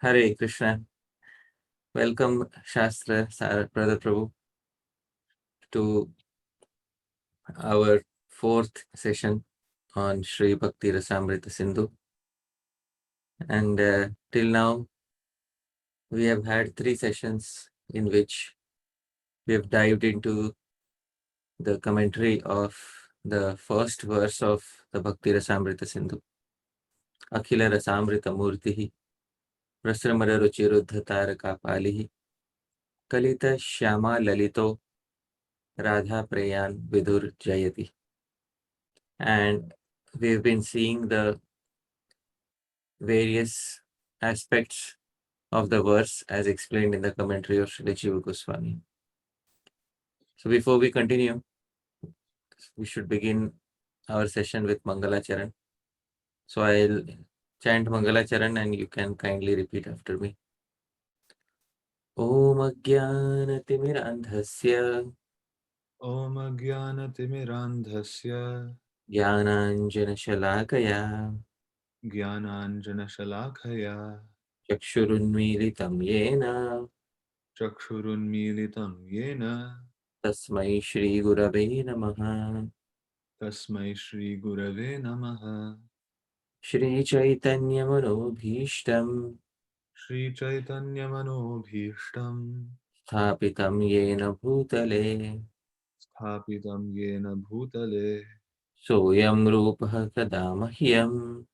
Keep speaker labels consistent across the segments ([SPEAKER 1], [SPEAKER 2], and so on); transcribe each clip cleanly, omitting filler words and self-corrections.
[SPEAKER 1] Hare Krishna. Welcome, Shastra Brother Prabhu, to our fourth session on Sri Bhakti-rasāmṛta-sindhuḥ. And till now, we have had 3 sessions in which we have dived into the commentary of the first verse of the Bhakti-rasāmṛta-sindhuḥ. Akhila rasamrita murtihi prasramara ruchiruddhatara palihi kalita shyama lalito radha preyan vidur jayati. And we've been seeing the various aspects of the verse as explained in the commentary of Śrīla Jīva Gosvāmī. So before we continue, we should begin our session with Mangala Charan. So I'll chant Mangala Charan and you can kindly repeat after me. Om Ajnanatimidandhasya
[SPEAKER 2] Om Ajnanatimidandhasya
[SPEAKER 1] Jnananjana Shalakaya
[SPEAKER 2] Jnananjana Shalakaya
[SPEAKER 1] Chakshurunmilitam Yena
[SPEAKER 2] Chakshurunmilitam Yena
[SPEAKER 1] Tasmai Shri Gurave Namaha.
[SPEAKER 2] Tasmai Shri Gurave Namaha.
[SPEAKER 1] Shri Chaitanya Manobhishtam
[SPEAKER 2] Shri Chaitanya Manobhishtam
[SPEAKER 1] Sthapitam Yena Bhutale
[SPEAKER 2] Sthapitam Yena Bhutale
[SPEAKER 1] Soyam Rupaha Kada Mahyam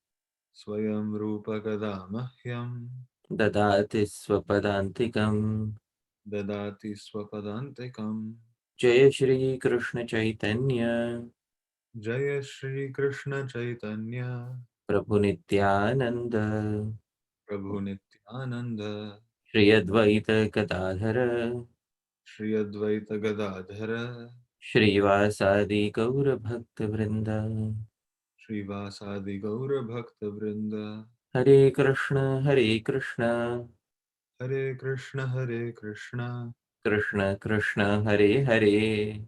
[SPEAKER 2] Swayam Rupa Kadamahyam
[SPEAKER 1] Dadati Swapadantikam.
[SPEAKER 2] Dadati Swapadantikam.
[SPEAKER 1] Jaya Shri Krishna Chaitanya
[SPEAKER 2] Jaya Shri Krishna Chaitanya
[SPEAKER 1] Prabhu Nityananda
[SPEAKER 2] Prabhu Nityananda
[SPEAKER 1] Shri Advaita Gadadhara
[SPEAKER 2] Shri Advaita Gadadhara
[SPEAKER 1] Shri Vasadi Gaura Bhakta Vrinda.
[SPEAKER 2] Shri Vasadi Gaura Bhakta Vrinda.
[SPEAKER 1] Hare Krishna Hare Krishna
[SPEAKER 2] Hare Krishna Hare Krishna
[SPEAKER 1] Krishna Krishna Hare Hare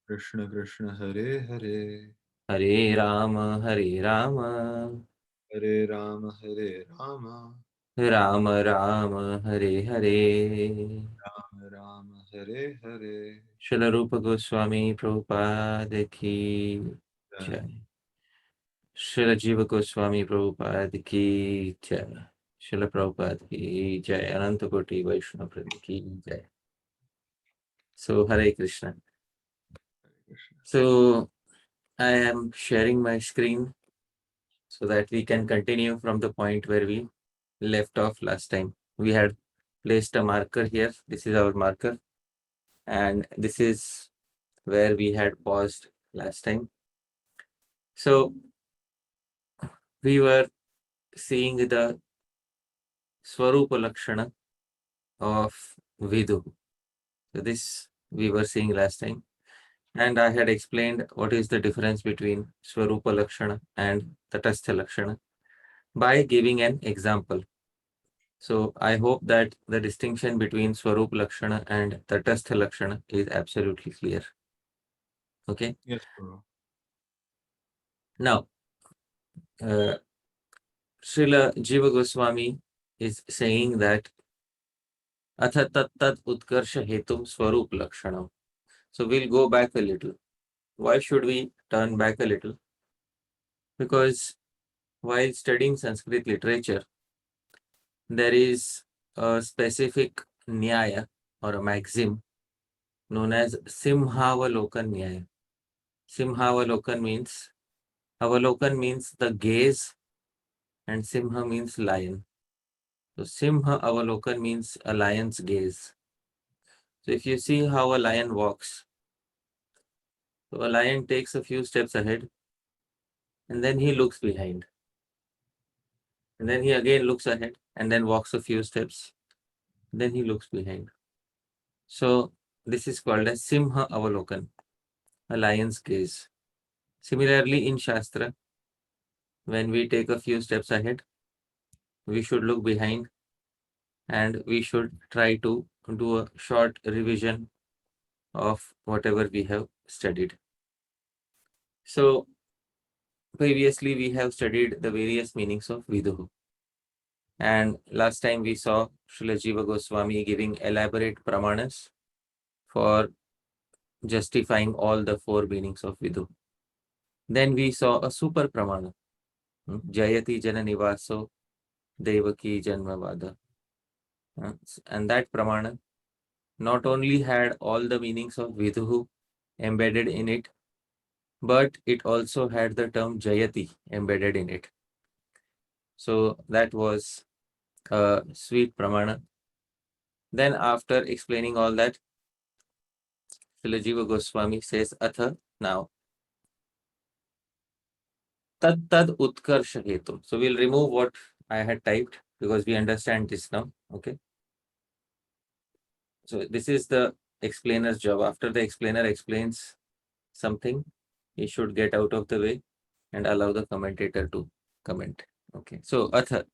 [SPEAKER 2] Krishna Krishna Hare Hare
[SPEAKER 1] Hare Rama Hare Rama
[SPEAKER 2] Hare Rama Hare Rama
[SPEAKER 1] Rama Rama Hare Hare.
[SPEAKER 2] Rama Rama Hare Hare.
[SPEAKER 1] Śrīla Rupa Gosvāmī Prabhupada ki
[SPEAKER 2] Jai.
[SPEAKER 1] jai. Śrīla Jīva Gosvāmī Prabhupada ki jai. Śrīla Prabhupada ki jai. Ananta Koti Vaishnava Vrinda ki jai. So Hare Krishna.
[SPEAKER 2] Hare Krishna.
[SPEAKER 1] So I am sharing my screen so that we can continue from the point where we left off last time. We had placed a marker here. This is our marker. And this is where we had paused last time. So we were seeing the Swarupa Lakshana of Vidu. So this we were seeing last time. And I had explained what is the difference between Swarupa Lakshana and Tatastha Lakshana by giving an example. So I hope that the distinction between Swarupa Lakshana and Tatastha Lakshana is absolutely clear. Okay.
[SPEAKER 2] Yes, Guru.
[SPEAKER 1] Now, Srila Jīva Gosvāmī is saying that Atha tat tat utkarsha hetum swarup lakshanam. So we'll go back a little. Why should we turn back a little? Because while studying Sanskrit literature, there is a specific nyaya or a maxim known as Simhavalokan Nyaya. Simhavalokan means the gaze, and Simha means lion. So Simha Avalokan means a lion's gaze. So if you see how a lion walks, so a lion takes a few steps ahead and then he looks behind. And then he again looks ahead and then walks a few steps. Then he looks behind. So this is called as Simha Avalokan, a lion's gaze. Similarly, in Shastra, when we take a few steps ahead, we should look behind and we should try to do a short revision of whatever we have studied. So previously we have studied the various meanings of Viduhu. And last time we saw Śrīla Jīva Gosvāmī giving elaborate pramanas for justifying all the four meanings of Vidhu. Then we saw a super pramana, Jayati Jana Nivaso Devaki Janmavada. And that pramana not only had all the meanings of Vidhu embedded in it, but it also had the term Jayati embedded in it. So that was a sweet pramana. Then after explaining all that, Śrīla Jīva Gosvāmī says, Atha, now, Tad Tad Utkarsha Hetu. So we'll remove what I had typed because we understand this now. Okay. So this is the explainer's job. After the explainer explains something, he should get out of the way and allow the commentator to comment. Okay. So Atha,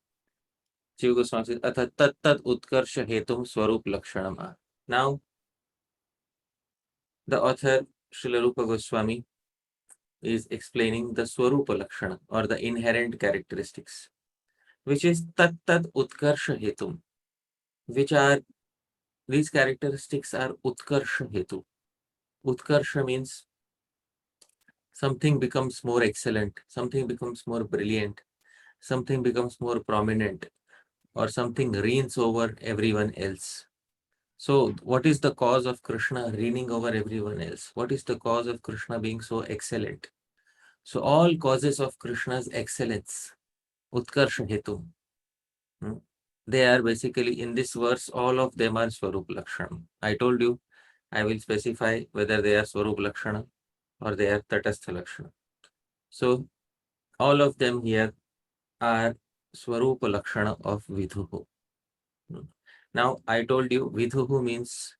[SPEAKER 1] Jīva Gosvāmī says, Atha Tad Tad Utkarsha Hetum Swarup Lakshanam. Now, the author, Śrīla Rupa Gosvāmī, is explaining the Swarupa Lakshana or the inherent characteristics, which is Tat Tad Utkarsha Hetum, which are, these characteristics are Utkarsha Hetu. Utkarsha means something becomes more excellent, something becomes more brilliant, something becomes more prominent, or something reigns over everyone else. So what is the cause of Krishna reigning over everyone else? What is the cause of Krishna being so excellent? So all causes of Krishna's excellence, Utkarsha Hetu, they are basically in this verse, all of them are Swarup Lakshana. I told you, I will specify whether they are Swarup Lakshana or they are Tatastha Lakshana. So all of them here are Swarupa Lakshana of Vidhuhu. Now I told you Vidhuhu means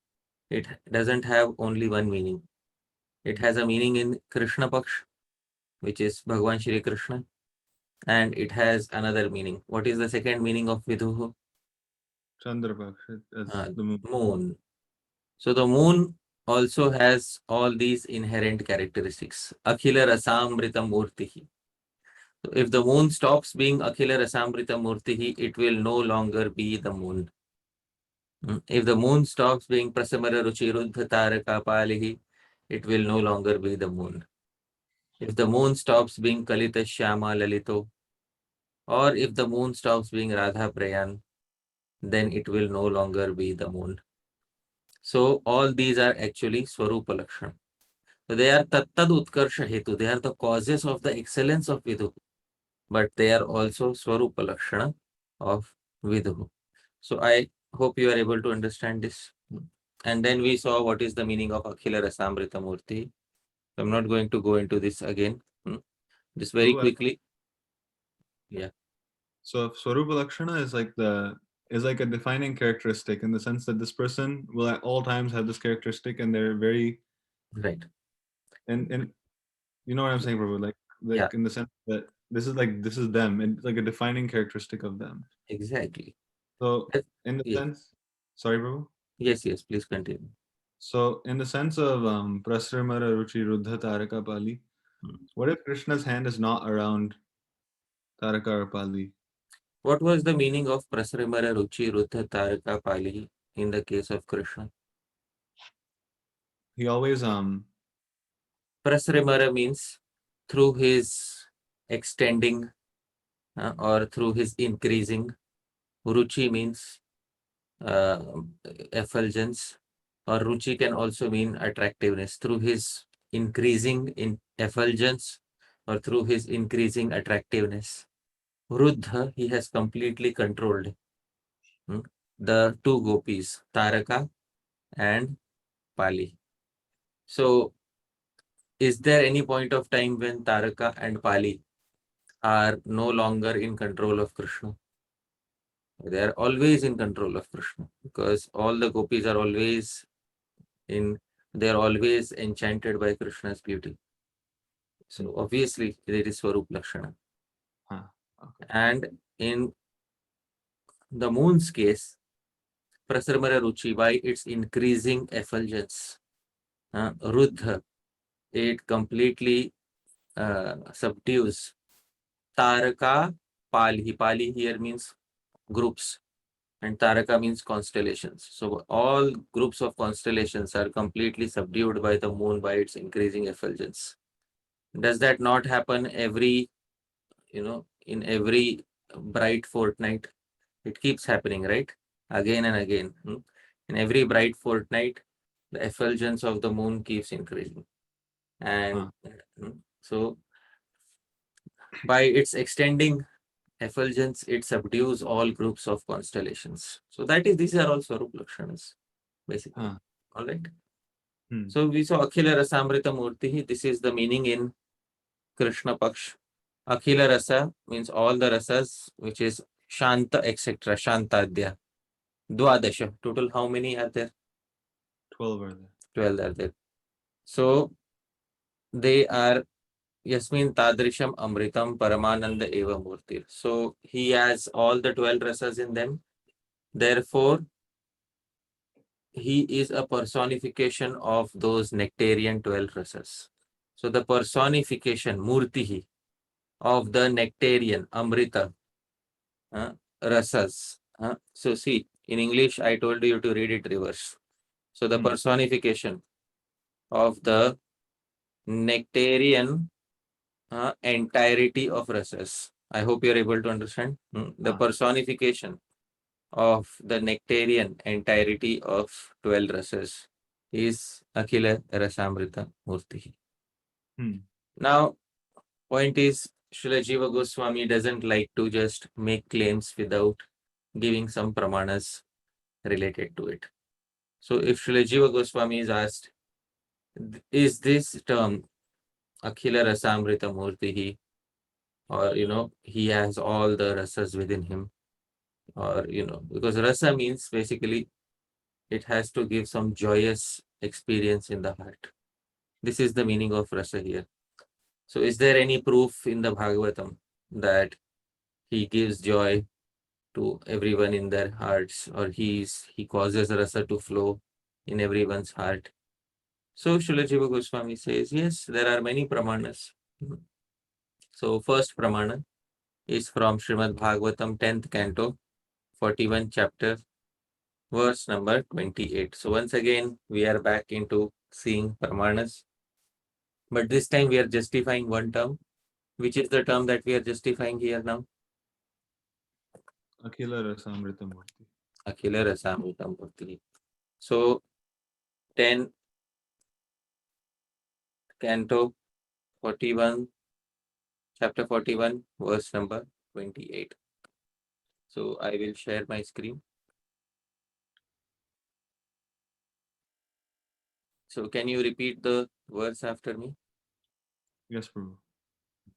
[SPEAKER 1] it doesn't have only one meaning. It has a meaning in Krishna Paksh, which is Bhagwan Shri Krishna, and it has another meaning. What is the second meaning of Vidhuhu?
[SPEAKER 2] Chandrapaksha, that's the moon.
[SPEAKER 1] Moon. So the moon also has all these inherent characteristics. Akhila-rasāmṛta Murtihi. So if the moon stops being Akhila-rasāmṛta Murtihi, it will no longer be the moon. If the moon stops being Prasamara-ruci-ruddha-taraka-palihi, it will no longer be the moon. If the moon stops being Kalita-shyama-lalito, or if the moon stops being Radha-prayan, then it will no longer be the moon. So all these are actually Swarupa Lakshana. So they are Tattad Utkarsha Hetu. They are the causes of the excellence of Vidhu. But they are also Swarupa Lakshana of Vidhu. So I hope you are able to understand this. And then we saw what is the meaning of Akhila-rasāmṛta Murti. So I'm not going to go into this again. Just very quickly. Yeah.
[SPEAKER 2] So Swarupa Lakshana is like a defining characteristic in the sense that this person will at all times have this characteristic, and they're very
[SPEAKER 1] right.
[SPEAKER 2] And you know what I'm saying, Prabhu? Like
[SPEAKER 1] Yeah.
[SPEAKER 2] in the sense that this is them, and like a defining characteristic of them.
[SPEAKER 1] Exactly.
[SPEAKER 2] So in the sense, sorry, Prabhu.
[SPEAKER 1] Yes, please continue.
[SPEAKER 2] So in the sense of Prasramara Ruchi Ruddha Taraka Pali, what if Krishna's hand is not around Taraka or Pali?
[SPEAKER 1] What was the meaning of Prasramara Ruchi Ruddha Taraka Pali in the case of Krishna?
[SPEAKER 2] He always
[SPEAKER 1] Prasramara means through his extending or through his increasing. Ruchi means effulgence, or Ruchi can also mean attractiveness. Through his increasing in effulgence or through his increasing attractiveness, Ruddha, he has completely controlled the two gopis, Taraka and Pali. So, is there any point of time when Taraka and Pali are no longer in control of Krishna? They are always in control of Krishna because all the gopis are always they are always enchanted by Krishna's beauty. So obviously it is Swarup Lakshana.
[SPEAKER 2] okay.
[SPEAKER 1] And in the moon's case, Prasarmara Ruchi, by its increasing effulgence, Ruddha, it completely subdues Taraka Pali. Pali here means groups, and Taraka means constellations. So all groups of constellations are completely subdued by the moon by its increasing effulgence. Does that not happen every, in every bright fortnight? It keeps happening, right? Again and again. In every bright fortnight, the effulgence of the moon keeps increasing. And so by its extending effulgence, it subdues all groups of constellations. So these are all Swarup Lakshanas, basically. All right. So we saw Akhila Rasamrita Murti. This is the meaning in Krishna Paksh. Akhila Rasa means all the rasas, which is Shanta, etc. Shantadya. Dwadasha. Total, how many are there?
[SPEAKER 2] 12 are there.
[SPEAKER 1] 12 are there. So they are Yasmin Tadrisham Amritam Paramananda Eva Murtir. So he has all the 12 rasas in them. Therefore, he is a personification of those nectarian 12 rasas. So the personification, Murtihi, of the nectarian, Amrita, rasas. So see, in English, I told you to read it reverse. So the personification of the nectarian entirety of rasas. I hope you're able to understand. The personification of the nectarian entirety of 12 rasas is Akhila Rasamrita Murti. Now, point is, Srila Jīva Gosvāmī doesn't like to just make claims without giving some pramanas related to it. So if Srila Jīva Gosvāmī is asked, is this term Akhila Rasamrita Murti, or he has all the rasas within him, or because rasa means basically it has to give some joyous experience in the heart. This is the meaning of rasa here. So is there any proof in the Bhagavatam that he gives joy to everyone in their hearts, or he causes rasa to flow in everyone's heart? So Srila Jīva Gosvāmī says, yes, there are many pramanas. So first pramana is from Srimad Bhagavatam 10th canto, 41 chapter, verse number 28. So once again, we are back into seeing pramanas. But this time we are justifying one term. Which is the term that we are justifying here now?
[SPEAKER 2] Akhila Rasamrita Murti.
[SPEAKER 1] Akhila Rasamrita Murti. So 10 canto 41, chapter 41, verse number 28. So I will share my screen. So can you repeat the words after me?
[SPEAKER 2] Yes, Prabhu.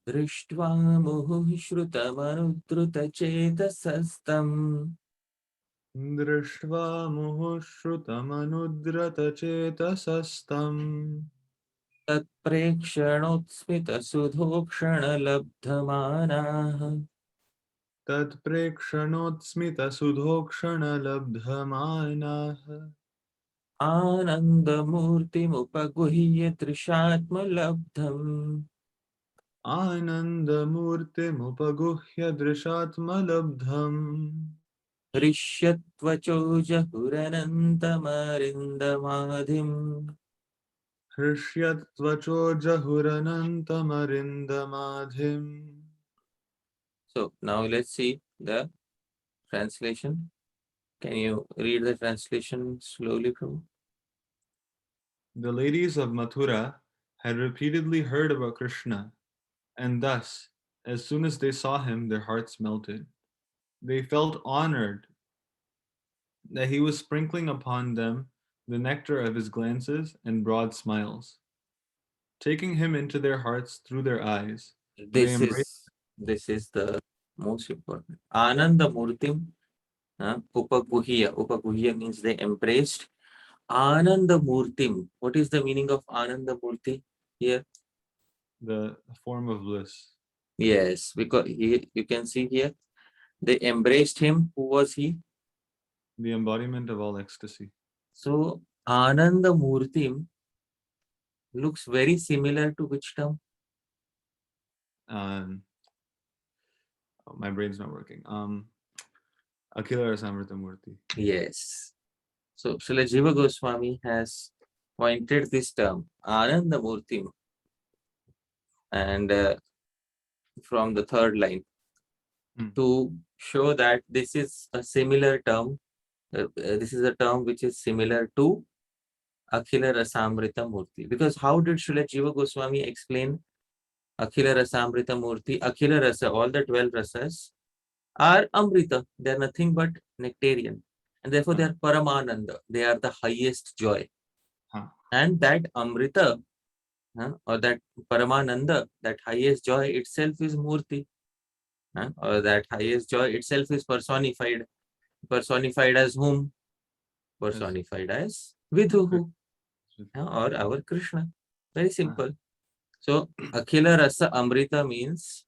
[SPEAKER 1] दृष्ट्वा मुहुश्रुतमनुद्रुतचेतसस्तम्
[SPEAKER 2] दृष्ट्वा मुहुश्रुतमनुद्रतचेतसस्तम्
[SPEAKER 1] तत्प्रेक्षणोत्स्मितसुधोक्षणलब्धमानाः
[SPEAKER 2] तत्प्रेक्षणोत्स्मितसुधोक्षणलब्धमानाः
[SPEAKER 1] आनन्दमूर्तिमुपगुह्य दृशात्मलब्धम्
[SPEAKER 2] आनन्दमूर्तिमुपगुह्य दृशात्मलब्धम्
[SPEAKER 1] हृष्यत्वचो जहुरनन्तमरिन्दमाधिम्
[SPEAKER 2] हृष्यत्वचो जहुरनन्तमरिन्दमाधिम्.
[SPEAKER 1] So now let's see the translation. Can you read the translation slowly, Prabhu?
[SPEAKER 2] The ladies of Mathura had repeatedly heard about Krishna, and thus, as soon as they saw him, their hearts melted. They felt honored that he was sprinkling upon them the nectar of his glances and broad smiles. Taking him into their hearts through their eyes, they embraced.
[SPEAKER 1] This is the most important. Ananda Murtim Upaguhya. Upaguhya means they embraced. Ananda Murtim. What is the meaning of Ananda Murti here?
[SPEAKER 2] The form of bliss.
[SPEAKER 1] Yes, because you can see here, they embraced him. Who was he?
[SPEAKER 2] The embodiment of all ecstasy.
[SPEAKER 1] So Ananda Murtim looks very similar to which term?
[SPEAKER 2] My brain's not working. Bhakti-rasāmṛta-murti.
[SPEAKER 1] Yes. So Śrīla Jīva Gosvāmī has pointed this term, Ananda Murti, and from the third line to show that this is a similar term. This is a term which is similar to Bhakti-rasāmṛta-murti. Because how did Śrīla Jīva Gosvāmī explain Bhakti-rasāmṛta-murti? Akhila rasa, all the 12 rasas are Amrita. They are nothing but nectarian. And therefore they are Paramananda. They are the highest joy. And that Amrita, or that Paramananda, that highest joy itself is Murti. Or that highest joy itself is personified. Personified as whom? Personified as Vidhuhu, or our Krishna. Very simple. So Akhila Rasa Amrita means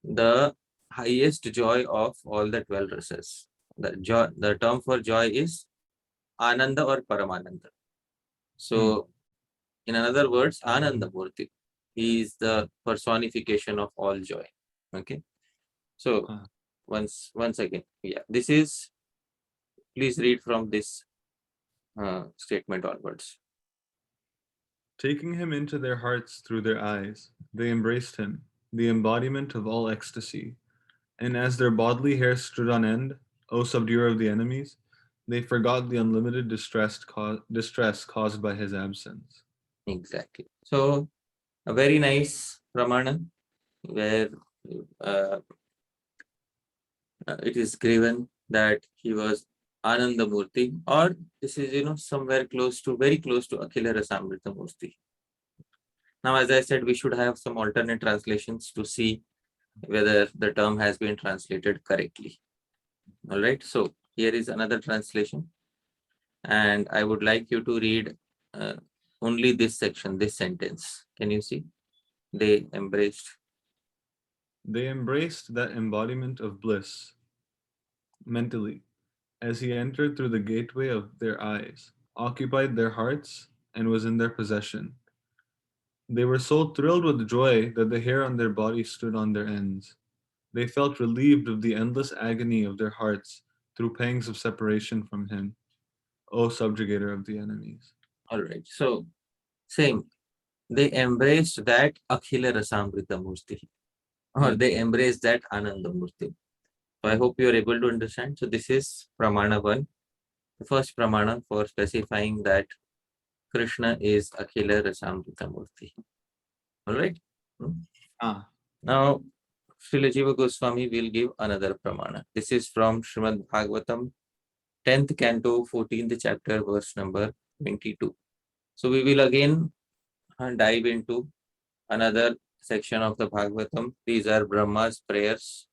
[SPEAKER 1] the highest joy of all the 12 rasas. The term for joy is Ananda or Paramananda. So in other words, Ananda Murti. He is the personification of all joy. Okay. So once again, yeah, this is, please read from this statement onwards.
[SPEAKER 2] Taking him into their hearts through their eyes, they embraced him, the embodiment of all ecstasy. And as their bodily hair stood on end, O subduer of the enemies, they forgot the unlimited distress caused by his absence.
[SPEAKER 1] Exactly. So a very nice pramana where it is given that he was Ananda Murti, or this is somewhere very close to Akhila Rasamrita Murti. Now, as I said, we should have some alternate translations to see whether the term has been translated correctly. All right. So here is another translation, and I would like you to read only this section, this sentence. Can you see? They embraced
[SPEAKER 2] that embodiment of bliss mentally as he entered through the gateway of their eyes, occupied their hearts, and was in their possession. They were so thrilled with joy that the hair on their body stood on their ends. They felt relieved of the endless agony of their hearts through pangs of separation from him, O subjugator of the enemies.
[SPEAKER 1] All right. So same. They embraced that Akhila Rasamrita Murti, or they embraced that Ananda Murti. So I hope you are able to understand. So this is Pramana 1, the first Pramana for specifying that Krishna is Akhila Rasamrita Murti. All right. Now, Śrīla Jīva Gosvāmī will give another Pramana. This is from Srimad Bhagavatam, 10th canto, 14th chapter, verse number 22. So we will again dive into another section of the Bhagavatam. These are Brahma's prayers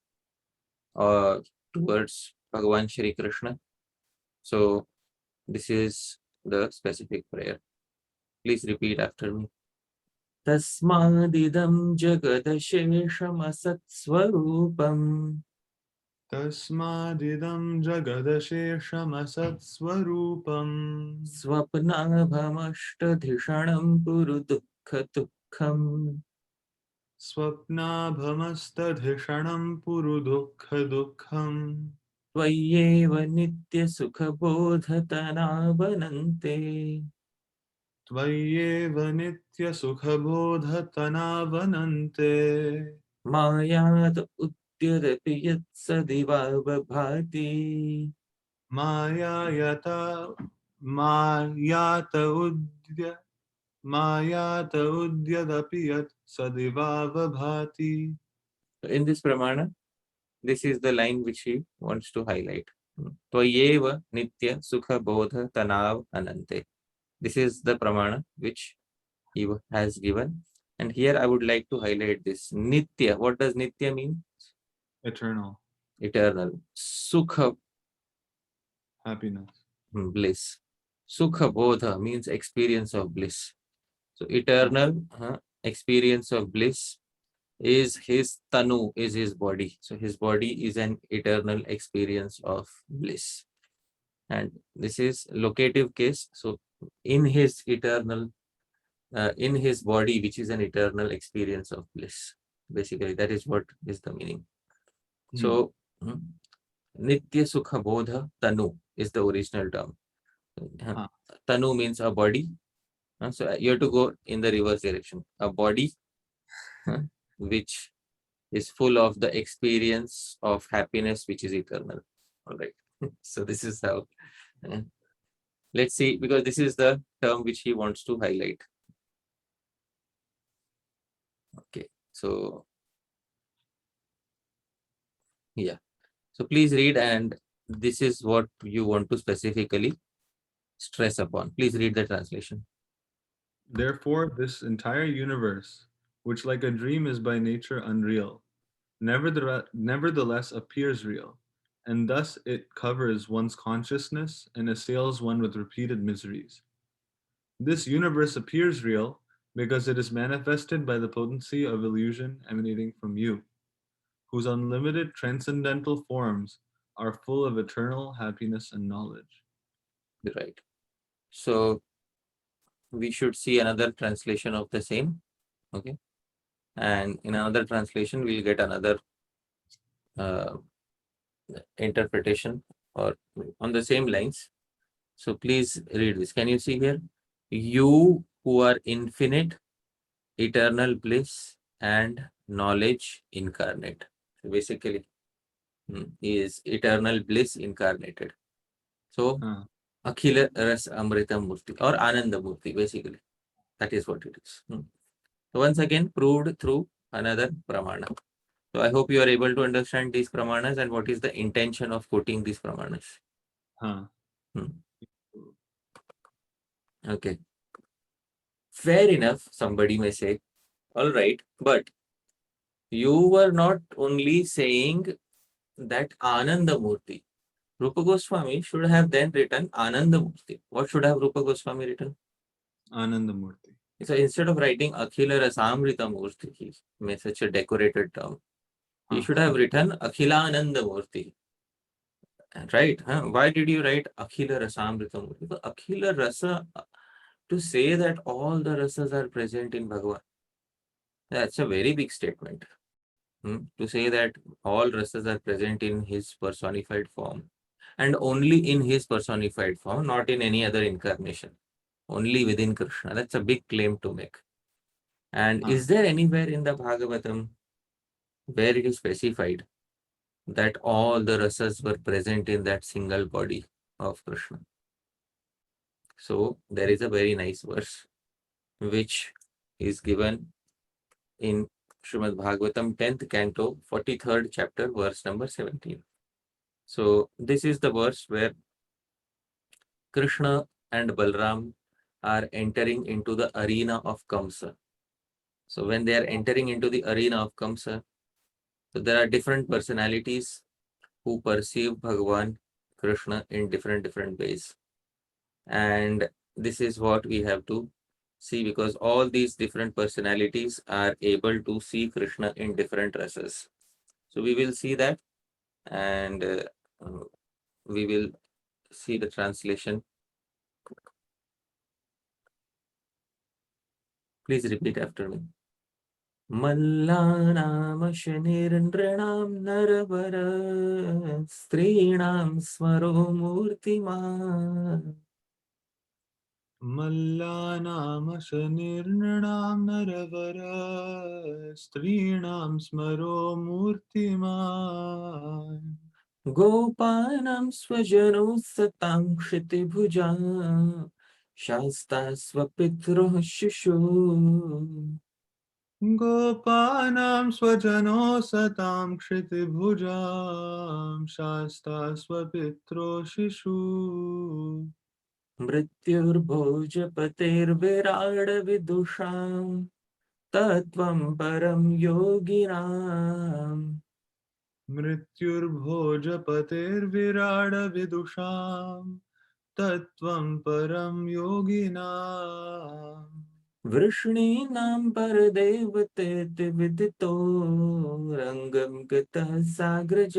[SPEAKER 1] towards Bhagavan Shri Krishna. So this is the specific prayer. Please repeat after me. Tasmadidam jagadasheshamasat-swarupam
[SPEAKER 2] Tasmadidam jagadasheshamasat-swarupam
[SPEAKER 1] swapnabhamashtadhishanam purudukha-dukham
[SPEAKER 2] Swapnabhamastadhishanam purudukha-dukham
[SPEAKER 1] Tvayeva nitya-sukhabodhatanavanante
[SPEAKER 2] Tvayeva nitya-sukhabodhatanavanante
[SPEAKER 1] Mayat udyadapi yat-sadivabhati
[SPEAKER 2] Mayata udyadapi yat sadivava bhati.
[SPEAKER 1] In this pramana, this is the line which he wants to highlight. Tvayeva nitya sukha bodha tanav anante. This is the pramana which he has given. And here I would like to highlight this. Nitya. What does nitya mean?
[SPEAKER 2] Eternal.
[SPEAKER 1] Eternal. Sukha.
[SPEAKER 2] Happiness.
[SPEAKER 1] Bliss. Sukha bodha means experience of bliss. So eternal experience of bliss is his tanu, is his body. So his body is an eternal experience of bliss. And this is locative case. So in his eternal, in his body, which is an eternal experience of bliss. Basically, that is what is the meaning. So Nitya Sukha Bodha Tanu is the original term.
[SPEAKER 2] Huh.
[SPEAKER 1] Tanu means a body. So you have to go in the reverse direction. A body which is full of the experience of happiness which is eternal. All right. So this is how. uh, let's see, because this is the term which he wants to highlight. Okay. So yeah. So please read, and this is what you want to specifically stress upon. Please read the translation.
[SPEAKER 2] Therefore, this entire universe, which like a dream is by nature unreal, nevertheless appears real, and thus it covers one's consciousness and assails one with repeated miseries. This universe appears real because it is manifested by the potency of illusion emanating from you, whose unlimited transcendental forms are full of eternal happiness and knowledge.
[SPEAKER 1] Right. So we should see another translation of the same. Okay. And in another translation, we'll get another uh, interpretation or on the same lines. So please read this. Can you see here? You who are infinite, eternal bliss and knowledge incarnate. So basically, he is eternal bliss incarnated. So
[SPEAKER 2] Huh.
[SPEAKER 1] Akhila Ras Amrita Murti or Ananda Murti, basically. That is what it is. So once again, proved through another pramana. So I hope you are able to understand these pramanas and what is the intention of quoting these pramanas.
[SPEAKER 2] Huh.
[SPEAKER 1] Hmm. Okay. Fair enough, somebody may say. All right, but you were not only saying that Ananda Murti. Rupa Goswami should have then written Ananda Murti. What should have Rupa Goswami written?
[SPEAKER 2] Anandamurti.
[SPEAKER 1] So instead of writing Akhila Rasamrita Murti, he made such a decorated term. He
[SPEAKER 2] Huh.
[SPEAKER 1] should have written Akhilananda Murti. Right? Huh? Why did you write Akhila Rasamrita Murti? Because Akhila Rasa, to say that all the rasas are present in Bhagavan, that's a very big statement. To say that all rasas are present in his personified form and only in his personified form, not in any other incarnation, only within Krishna. That's a big claim to make. And
[SPEAKER 2] Huh.
[SPEAKER 1] is there anywhere in the Bhagavatam where it is specified that all the rasas were present in that single body of Krishna? So there is a very nice verse which is given in Srimad Bhagavatam 10th canto 43rd chapter verse number 17. So this is the verse where Krishna and Balram are entering into the arena of Kamsa. So when they are entering into the arena of Kamsa, so there are different personalities who perceive Bhagavan Krishna in different ways. And this is what we have to see, because all these different personalities are able to see Krishna in different rasas. So we will see that, and we will see the translation. Please repeat after me. मल्लानामशनिर्नृणां Narwar स्त्रीणां स्मरो मूर्तिमान्
[SPEAKER 2] मल्लानामशनिर्नृणां नरवर स्त्रीणां स्मरो मूर्तिमान्
[SPEAKER 1] गोपानां स्वजनो सतां क्षितिभुजां शास्ता स्वपितरोः शिशु
[SPEAKER 2] गोपानां स्वजनो सतां क्षितिभुजां शास्ता स्वपित्रो शिशु
[SPEAKER 1] मृत्युर्भोजपतेर्विराडविदुषां तत्त्वं परं योगिनाम्
[SPEAKER 2] मृत्युर्भोजपतेर्विराडविदुषां तत्त्वं परं योगिनाम्
[SPEAKER 1] वृष्णीनां परदेवतेति विदितो रङ्गं गतः साग्रज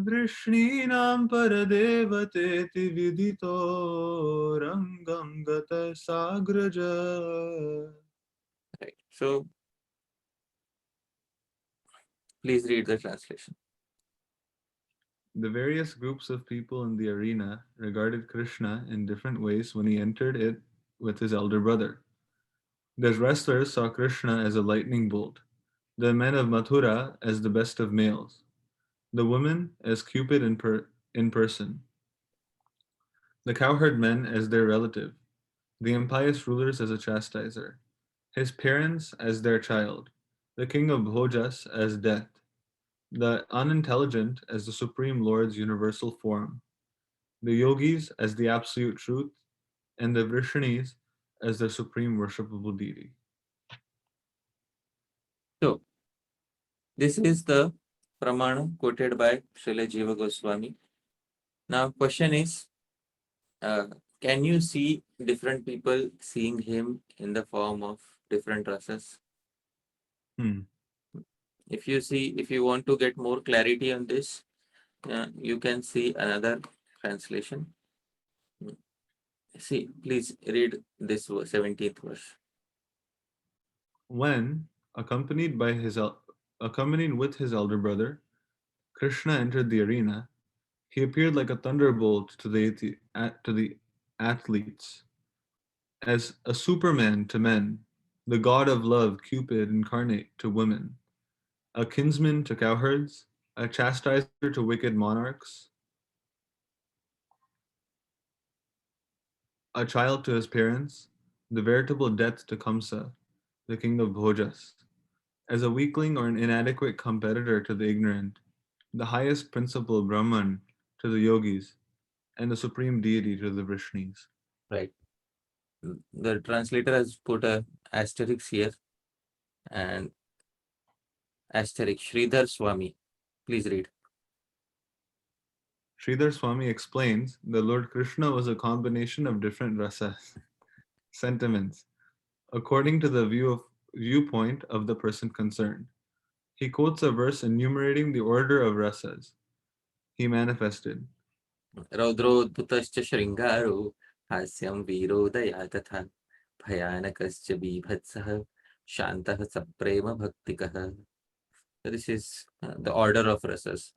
[SPEAKER 2] वृष्णीनां परदेवतेति विदितो रङ्गं गतः साग्रज.
[SPEAKER 1] Right. So please read the translation.
[SPEAKER 2] The various groups of people in the arena regarded Krishna in different ways when he entered it with his elder brother. The wrestlers saw Krishna as a lightning bolt, the men of Mathura as the best of males, the women as Cupid in person, the cowherd men as their relative, the impious rulers as a chastiser, his parents as their child, the king of Bhojas as death, the unintelligent as the Supreme Lord's universal form, the yogis as the absolute truth, and the Vrishanis as the supreme worshipable deity.
[SPEAKER 1] So, this is the pramana quoted by Śrīla Jīva Gosvāmī. Now, question is, can you see different people seeing him in the form of different rasas? If you want to get more clarity on this, you can see another translation. See, please read this 17th verse.
[SPEAKER 2] When, accompanied with his elder brother, Krishna entered the arena, he appeared like a thunderbolt to the athletes, as a superman to men, the god of love Cupid incarnate to women, a kinsman to cowherds, a chastiser to wicked monarchs, a child to his parents, the veritable death to Kamsa, the king of Bhojas, as a weakling or an inadequate competitor to the ignorant, the highest principal Brahman to the yogis, and the supreme deity to the Vrishnis.
[SPEAKER 1] Right. The translator has put a asterisk here and asterisk Sridhar Swami. Please read.
[SPEAKER 2] Sridhar Swami explains that Lord Krishna was a combination of different rasas, sentiments, according to the viewpoint of the person concerned. He quotes a verse enumerating the order of rasas. He manifested.
[SPEAKER 1] Raudrodbhutascha Shringaro Hasyam Virodaya Tatha Bhayanakascha Bibhatsah Shantah Saprema Bhaktikah. So this is the order of rasas.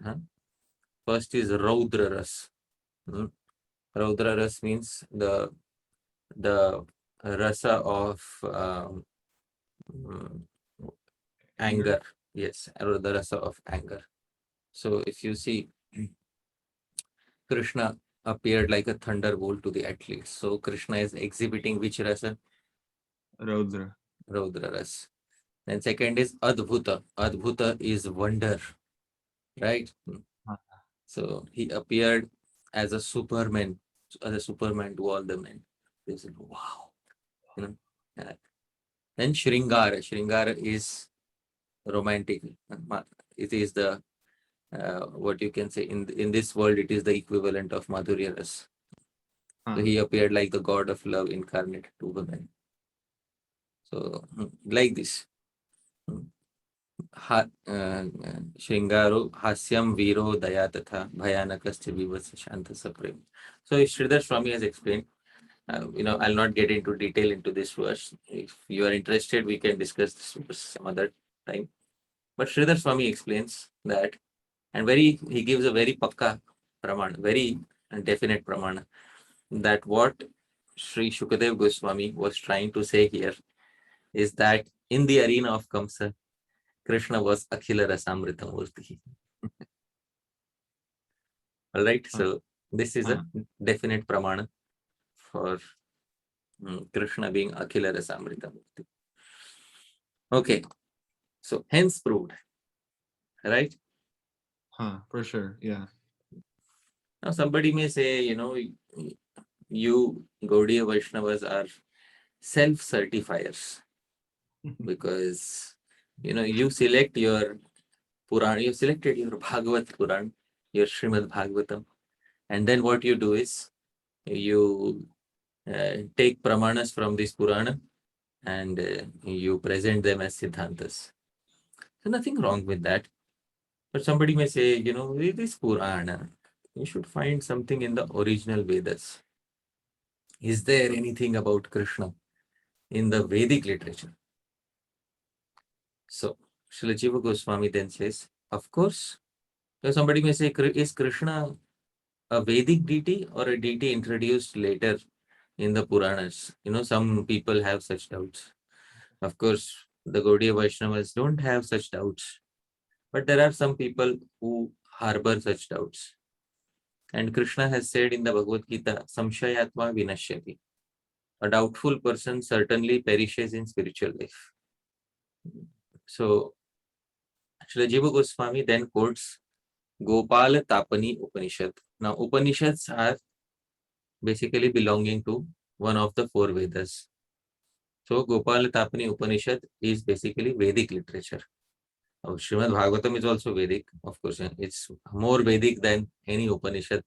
[SPEAKER 1] First is Raudra Ras. Raudra Ras means the rasa of anger. Yes, the rasa of anger. So if you see, Krishna appeared like a thunderbolt to the athletes. So Krishna is exhibiting which rasa?
[SPEAKER 2] Raudra.
[SPEAKER 1] Raudra ras. Then second is Adbhuta. Adbhuta is wonder, right? So he appeared as a Superman to all the men. They said, wow. Then Shringara. Shringara is romantic. It is the what you can say in this world, it is the equivalent of Madhurya Ras. So he appeared like the god of love incarnate to women. So like this. Shringaro Hasyam Viro Daya Tatha Bhayanakascha Vivasa Shanta Saprem. So Sridhar Swami has explained. I'll not get into detail into this verse. If you are interested, we can discuss this verse some other time. But Sridhar Swami explains that, and he gives a very pakka pramana, very definite pramana, that what Sri Shukadev Goswami was trying to say here is that in the arena of Kamsa, Krishna was Bhakti-rasāmṛta-sindhuḥ. All right, so this is a definite pramana for Krishna being Bhakti-rasāmṛta-sindhuḥ. Okay, so hence proved, right?
[SPEAKER 2] For sure, yeah.
[SPEAKER 1] Now somebody may say, you Gaudiya Vaishnavas are self-certifiers because you select your Puran, you selected your Bhagavad Puran, your Srimad Bhagavatam, and then what you do is you take pramanas from this Purana and you present them as Siddhantas. So nothing wrong with that. But somebody may say, this Purana, you should find something in the original Vedas. Is there anything about Krishna in the Vedic literature? So Śrīla Jīva Gosvāmī then says, of course, So somebody may say, is Krishna a Vedic deity or a deity introduced later in the Puranas? Some people have such doubts. Of course, the Gaudiya Vaishnavas don't have such doubts. But there are some people who harbor such doubts. And Krishna has said in the Bhagavad Gita, Samshayatma Vinashyati. A doubtful person certainly perishes in spiritual life. So, Śrīla Jīva Gosvāmī then quotes Gopala Tapani Upanishad. Now, Upanishads are basically belonging to one of the four Vedas. So, Gopala Tapani Upanishad is basically Vedic literature. Srimad Bhagavatam is also Vedic, of course. It's more Vedic than any Upanishad.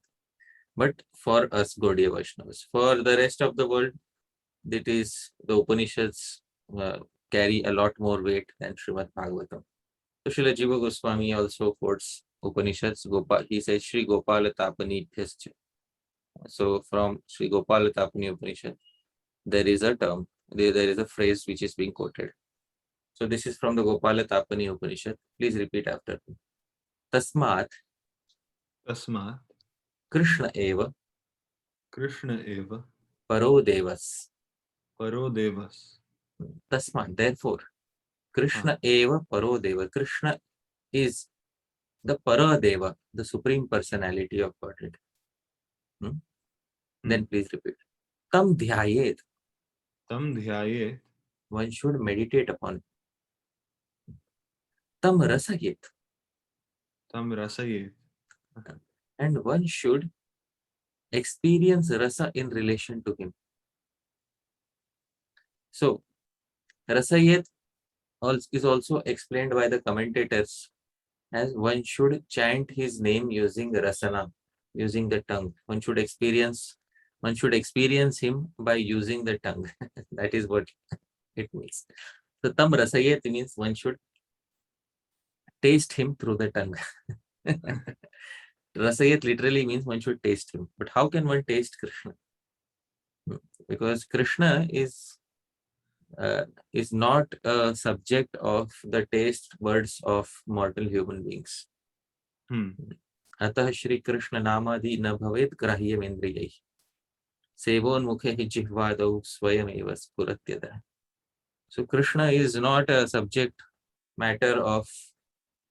[SPEAKER 1] But for us Gaudiya Vaishnavas, for the rest of the world, that is the Upanishads carry a lot more weight than Srimad Bhagavatam. So Śrīla Jīva Gosvāmī also quotes Upanishads. He says Shri Gopala Tapani Bhyascha. So from Shri Gopala Tapani Upanishad, there is a term, there is a phrase which is being quoted. So this is from the Gopala Tapani Upanishad. Please repeat after me. Tasmat Krishna eva Paro Devas. Tasmat, therefore, Krishna eva Paro Deva. Krishna is the Paradeva, the Supreme Personality of Godhead. Then please repeat. Tam dhyayet. One should meditate upon. Tam rasayet. And one should experience rasa in relation to him. So, rasayet is also explained by the commentators as one should chant his name using rasana, using the tongue. One should experience him by using the tongue. That is what it means. So tam rasayet means one should taste him through the tongue. Rasayet literally means one should taste him. But how can one taste Krishna? Because Krishna is not a subject of the taste buds of mortal human beings. Atah Shri Krishna Namadi na bhavet grahyam indriyai. Sevon mukhe jihvadau swayam eva spuratyada. So Krishna is not a subject matter of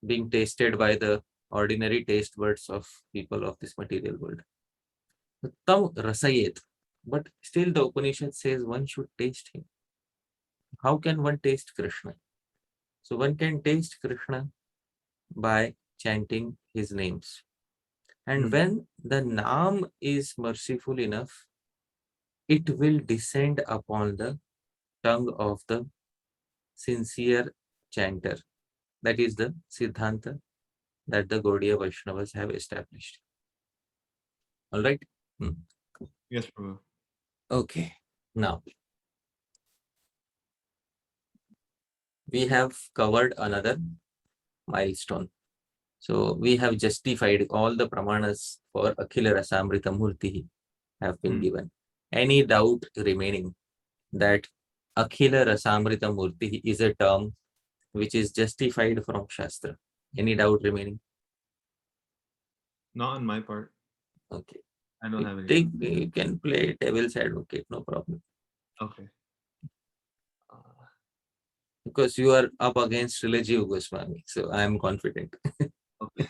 [SPEAKER 1] being tasted by the ordinary taste buds of people of this material world. Tam rasayet. But still the Upanishad says one should taste him. How can one taste Krishna? So one can taste Krishna by chanting his names. And when the Naam is merciful enough, it will descend upon the tongue of the sincere chanter. That is the Siddhanta that the Gaudiya Vaishnavas have established. All right?
[SPEAKER 2] Yes, Prabhu.
[SPEAKER 1] Okay. Now, we have covered another milestone. So we have justified all the pramanas for Bhakti-rasāmṛta-sindhuḥ have been given. Any doubt remaining that Bhakti-rasāmṛta-sindhuḥ is a term which is justified from Shastra? Any doubt remaining?
[SPEAKER 2] Not on my part.
[SPEAKER 1] Okay.
[SPEAKER 2] I don't have any.
[SPEAKER 1] You can play devil's advocate, no problem.
[SPEAKER 2] Okay.
[SPEAKER 1] Because you are up against Śrīla Jīva Gosvāmī, so I am confident.
[SPEAKER 2] Okay.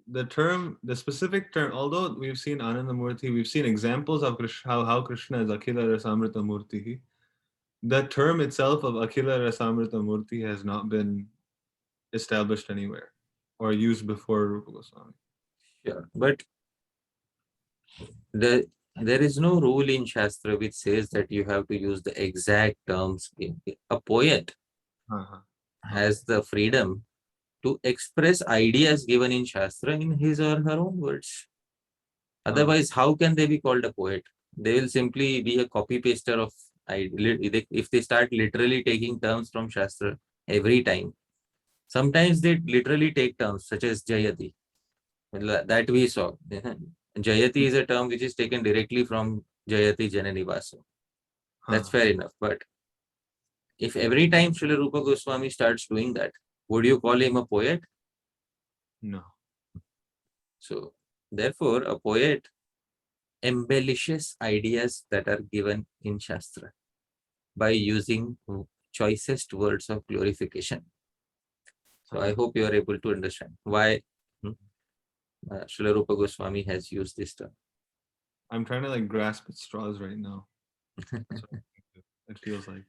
[SPEAKER 2] The specific term, although we've seen Anandamurti, we've seen examples of how Krishna is Bhakti-rasāmṛta-sindhuḥ. The term itself of Bhakti-rasāmṛta-sindhuḥ has not been established anywhere or used before Rupa Goswami.
[SPEAKER 1] Sure, but there is no rule in Shastra which says that you have to use the exact terms. A poet has the freedom to express ideas given in Shastra in his or her own words. Otherwise, how can they be called a poet? They will simply be a copy-paster of ideas. If they start literally taking terms from Shastra every time. Sometimes they literally take terms such as Jayati. That we saw. Jayati is a term which is taken directly from Jayati Jananivaso. That's fair enough. But if every time Srila Rupa Goswami starts doing that, Would you call him a poet?
[SPEAKER 2] No.
[SPEAKER 1] So, therefore, a poet embellishes ideas that are given in Shastra by using choicest words of glorification. So, I hope you are able to understand why Śrīla Rupa Goswāmī has used this term.
[SPEAKER 2] I'm trying to like grasp at straws right now. That's what it feels like.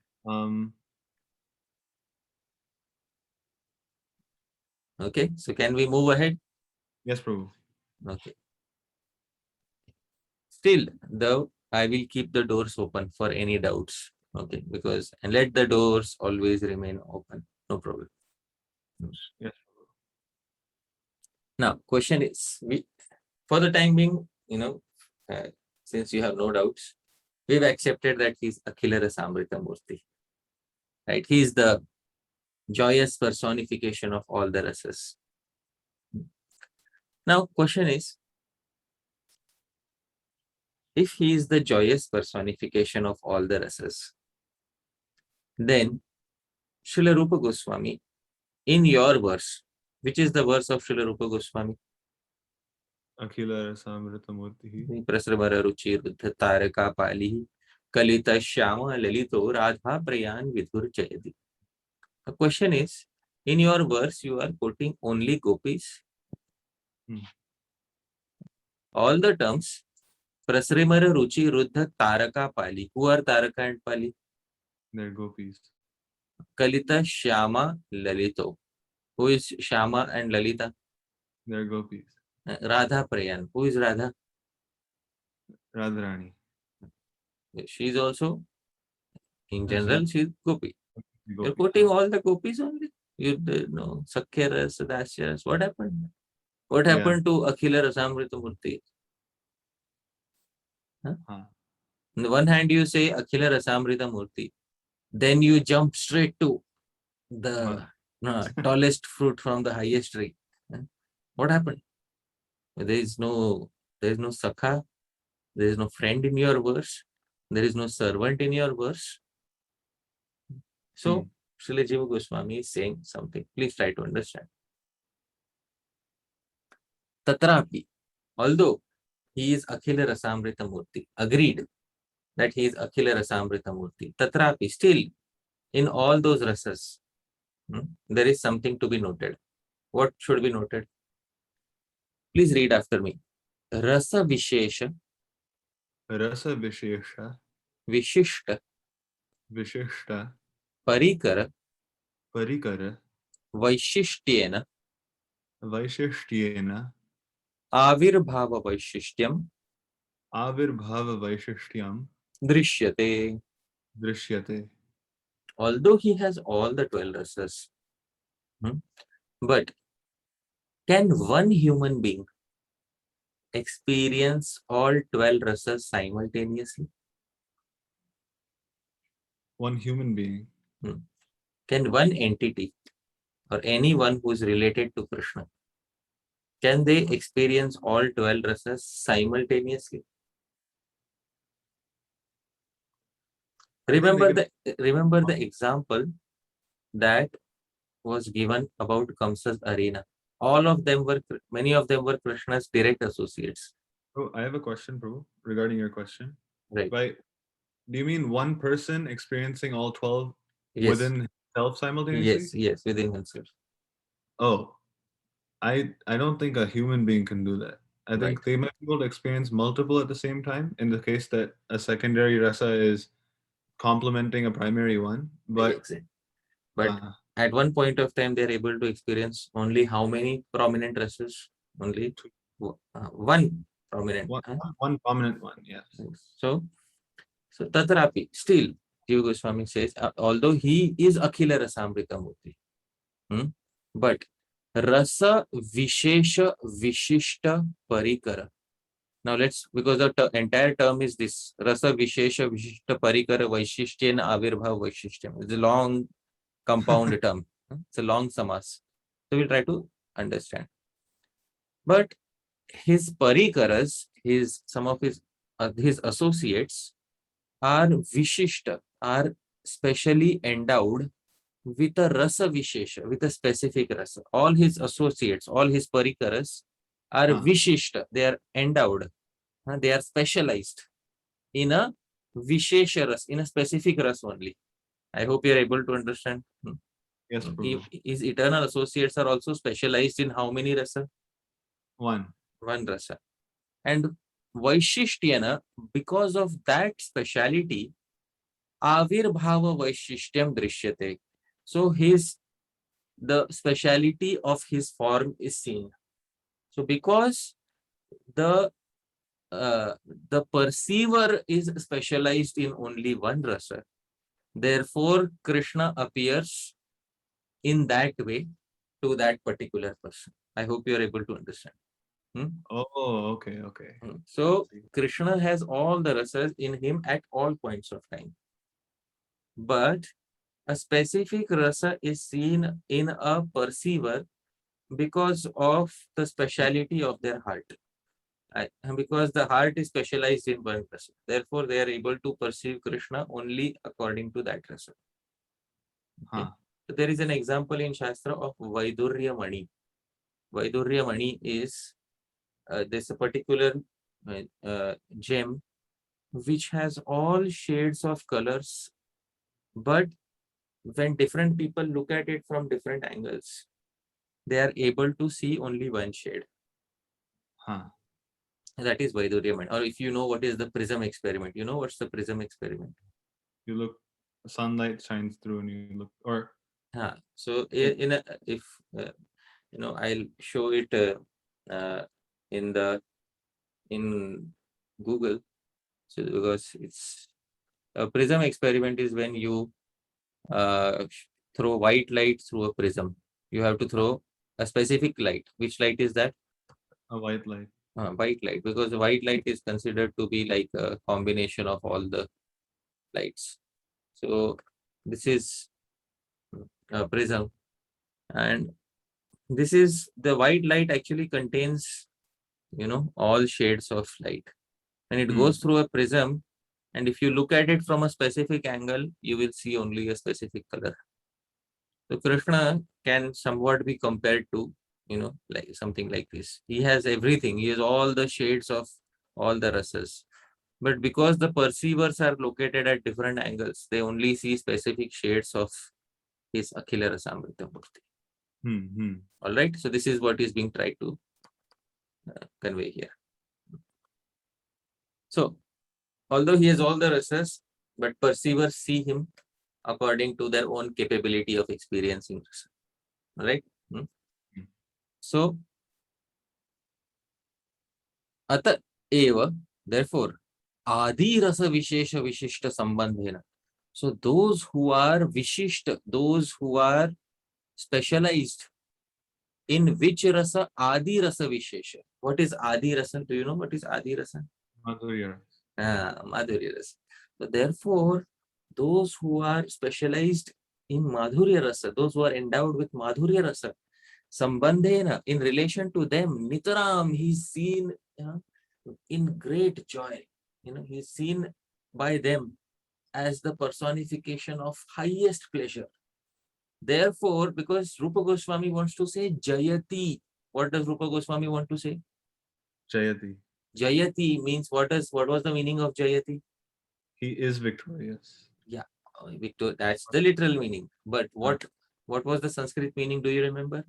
[SPEAKER 1] Okay, so can we move ahead?
[SPEAKER 2] Yes, Prabhu.
[SPEAKER 1] Okay. Still, though, I will keep the doors open for any doubts. Okay, because and let the doors always remain open. No problem.
[SPEAKER 2] Yes.
[SPEAKER 1] Now, question is, for the time being, since you have no doubts, we've accepted that he's Bhakti-rasāmṛta-sindhuḥ. Right? He is the joyous personification of all the rasas. Now, question is, if he is the joyous personification of all the rasas, then Śrīla Rupa Goswāmī, in your verse, which is the verse of Śrīla Rupa Goswāmī?
[SPEAKER 2] Bhakti-rasāmṛta-sindhuḥ.
[SPEAKER 1] Prasramara ruchi ruddha taraka palihi kalita shyama lalito radha prayan vidhur jayati. The question is, in your verse, you are quoting only gopis. All the terms, Prasramara ruchi ruddha taraka pali. Who are Taraka and Pali?
[SPEAKER 2] They're gopis.
[SPEAKER 1] Kalita shyama lalito. Who is Shyama and Lalita?
[SPEAKER 2] They're gopis.
[SPEAKER 1] Radha prayan. Who is Radha?
[SPEAKER 2] Radharani.
[SPEAKER 1] She is also, in general, she is gopi. You're
[SPEAKER 2] Gopi.
[SPEAKER 1] quoting all the gopis only. You know, Sakhyaras, Dasyas. What happened? What happened to Bhakti-rasāmṛta-sindhuḥ? Huh? On the one hand, you say Bhakti-rasāmṛta-sindhuḥ. Then you jump straight to the tallest fruit from the highest tree. What happened? There is no Sakha. There is no friend in your verse. There is no servant in your verse. So, Śrīla Jīva Gosvāmī is saying something. Please try to understand. Tatrapi, although he is Bhakti-rasāmṛta-sindhuḥ, agreed that he is Bhakti-rasāmṛta-sindhuḥ, Tatrapi, still, in all those rasas, there is something to be noted. What should be noted? Please read after me. Rasa Vishesha,
[SPEAKER 2] Rasa Vishesha,
[SPEAKER 1] Vishishta,
[SPEAKER 2] Vishishta,
[SPEAKER 1] Parikara,
[SPEAKER 2] Parikara,
[SPEAKER 1] Vaishishtyena,
[SPEAKER 2] Vaishishtyena,
[SPEAKER 1] Avirbhava Vaishishtyam,
[SPEAKER 2] Avirbhava Vaishishtyam,
[SPEAKER 1] Drishyate.
[SPEAKER 2] Drishyate.
[SPEAKER 1] Although he has all the 12 rasas, but can one human being experience all 12 rasas simultaneously?
[SPEAKER 2] One human being.
[SPEAKER 1] Can one entity or anyone who is related to Krishna, can they experience all 12 rasas simultaneously? Remember the example that was given about Kamsa's arena. Many of them were Krishna's direct associates.
[SPEAKER 2] Oh, I have a question, Prabhu, regarding your question.
[SPEAKER 1] Right.
[SPEAKER 2] Do you mean one person experiencing all 12 within himself simultaneously?
[SPEAKER 1] Yes, within himself.
[SPEAKER 2] Oh, I don't think a human being can do that. I think they might be able to experience multiple at the same time in the case that a secondary rasa is complementing a primary one. But
[SPEAKER 1] at one point of time, they're able to experience only how many prominent rasas? Only one prominent.
[SPEAKER 2] One prominent one, yes.
[SPEAKER 1] So Tatrapi, still, Jīva Gosvāmī says, although he is Bhakti-rasāmṛta-sindhuḥ, but Rasa Vishesha Vishishta Parikara. Now because the entire term is this, Rasa Vishesha Vishishta Parikara Vaishishtyena Avirbhava Vaishishtyam. It's a long compound term. It's a long samas. So we'll try to understand. But his parikaras, some of his associates are Vishishta, are specially endowed with a rasa vishesha, with a specific rasa. All his associates, all his parikaras are vishishta. They are endowed. They are specialized in a vishesha ras, in a specific ras only. I hope you are able to understand.
[SPEAKER 2] Yes, Prabhu.
[SPEAKER 1] His eternal associates are also specialized in how many rasa?
[SPEAKER 2] One
[SPEAKER 1] rasa. And Vaishishtyana, because of that speciality, Avirbhava Vaishishtyam Drishyate. So the speciality of his form is seen. So because the perceiver is specialized in only one rasa, therefore Krishna appears in that way to that particular person. I hope you are able to understand.
[SPEAKER 2] Oh, okay.
[SPEAKER 1] So Krishna has all the rasas in him at all points of time. But a specific rasa is seen in a perceiver because of the speciality of their heart. And because the heart is specialized in one rasa. Therefore, they are able to perceive Krishna only according to that rasa. Okay? So there is an example in Shastra of Vaidurya Mani. Vaidurya Mani is there's a particular gem which has all shades of colors, but when different people look at it from different angles, they are able to see only one shade. That is Vaidurya Mani. Or if you know what is the prism experiment, you know what's the prism experiment?
[SPEAKER 2] You look, sunlight shines through, and you look, or
[SPEAKER 1] so if I'll show it in Google. So because it's a prism experiment is when you throw white light through a prism. You have to throw a specific light. Which light is that?
[SPEAKER 2] a white light.
[SPEAKER 1] White light, because the white light is considered to be like a combination of all the lights. So this is a prism, and this is the white light actually contains all shades of light, and it goes through a prism, and if you look at it from a specific angle, you will see only a specific color. So Krishna can somewhat be compared to like something like this. He has everything. He has all the shades of all the rasas, but because the perceivers are located at different angles, they only see specific shades of his Bhakti-rasāmṛta-sindhuḥ. All right, so this is what is being tried to convey here. So although he has all the rasas, but perceivers see him according to their own capability of experiencing rasa. All right. So Ata eva, therefore, Adi rasa vishesha vishishta sambandhena. So those who are vishishta, those who are specialized in which rasa? Adi rasa vishesha. What is Adi rasa? Do you know what is Adi rasa?
[SPEAKER 2] Madhurya.
[SPEAKER 1] Madhurya rasa. So therefore, those who are specialized in Madhurya rasa, those who are endowed with Madhurya rasa, sambandhena, in relation to them, nitaram, he's seen in great joy. He's seen by them as the personification of highest pleasure. Therefore, because Rupa Goswami wants to say Jayati, what does Rupa Goswami want to say?
[SPEAKER 2] Jayati.
[SPEAKER 1] Jayati means what was the meaning of Jayati?
[SPEAKER 2] He is victorious.
[SPEAKER 1] Yeah, that's the literal meaning. But what was the Sanskrit meaning? Do you remember?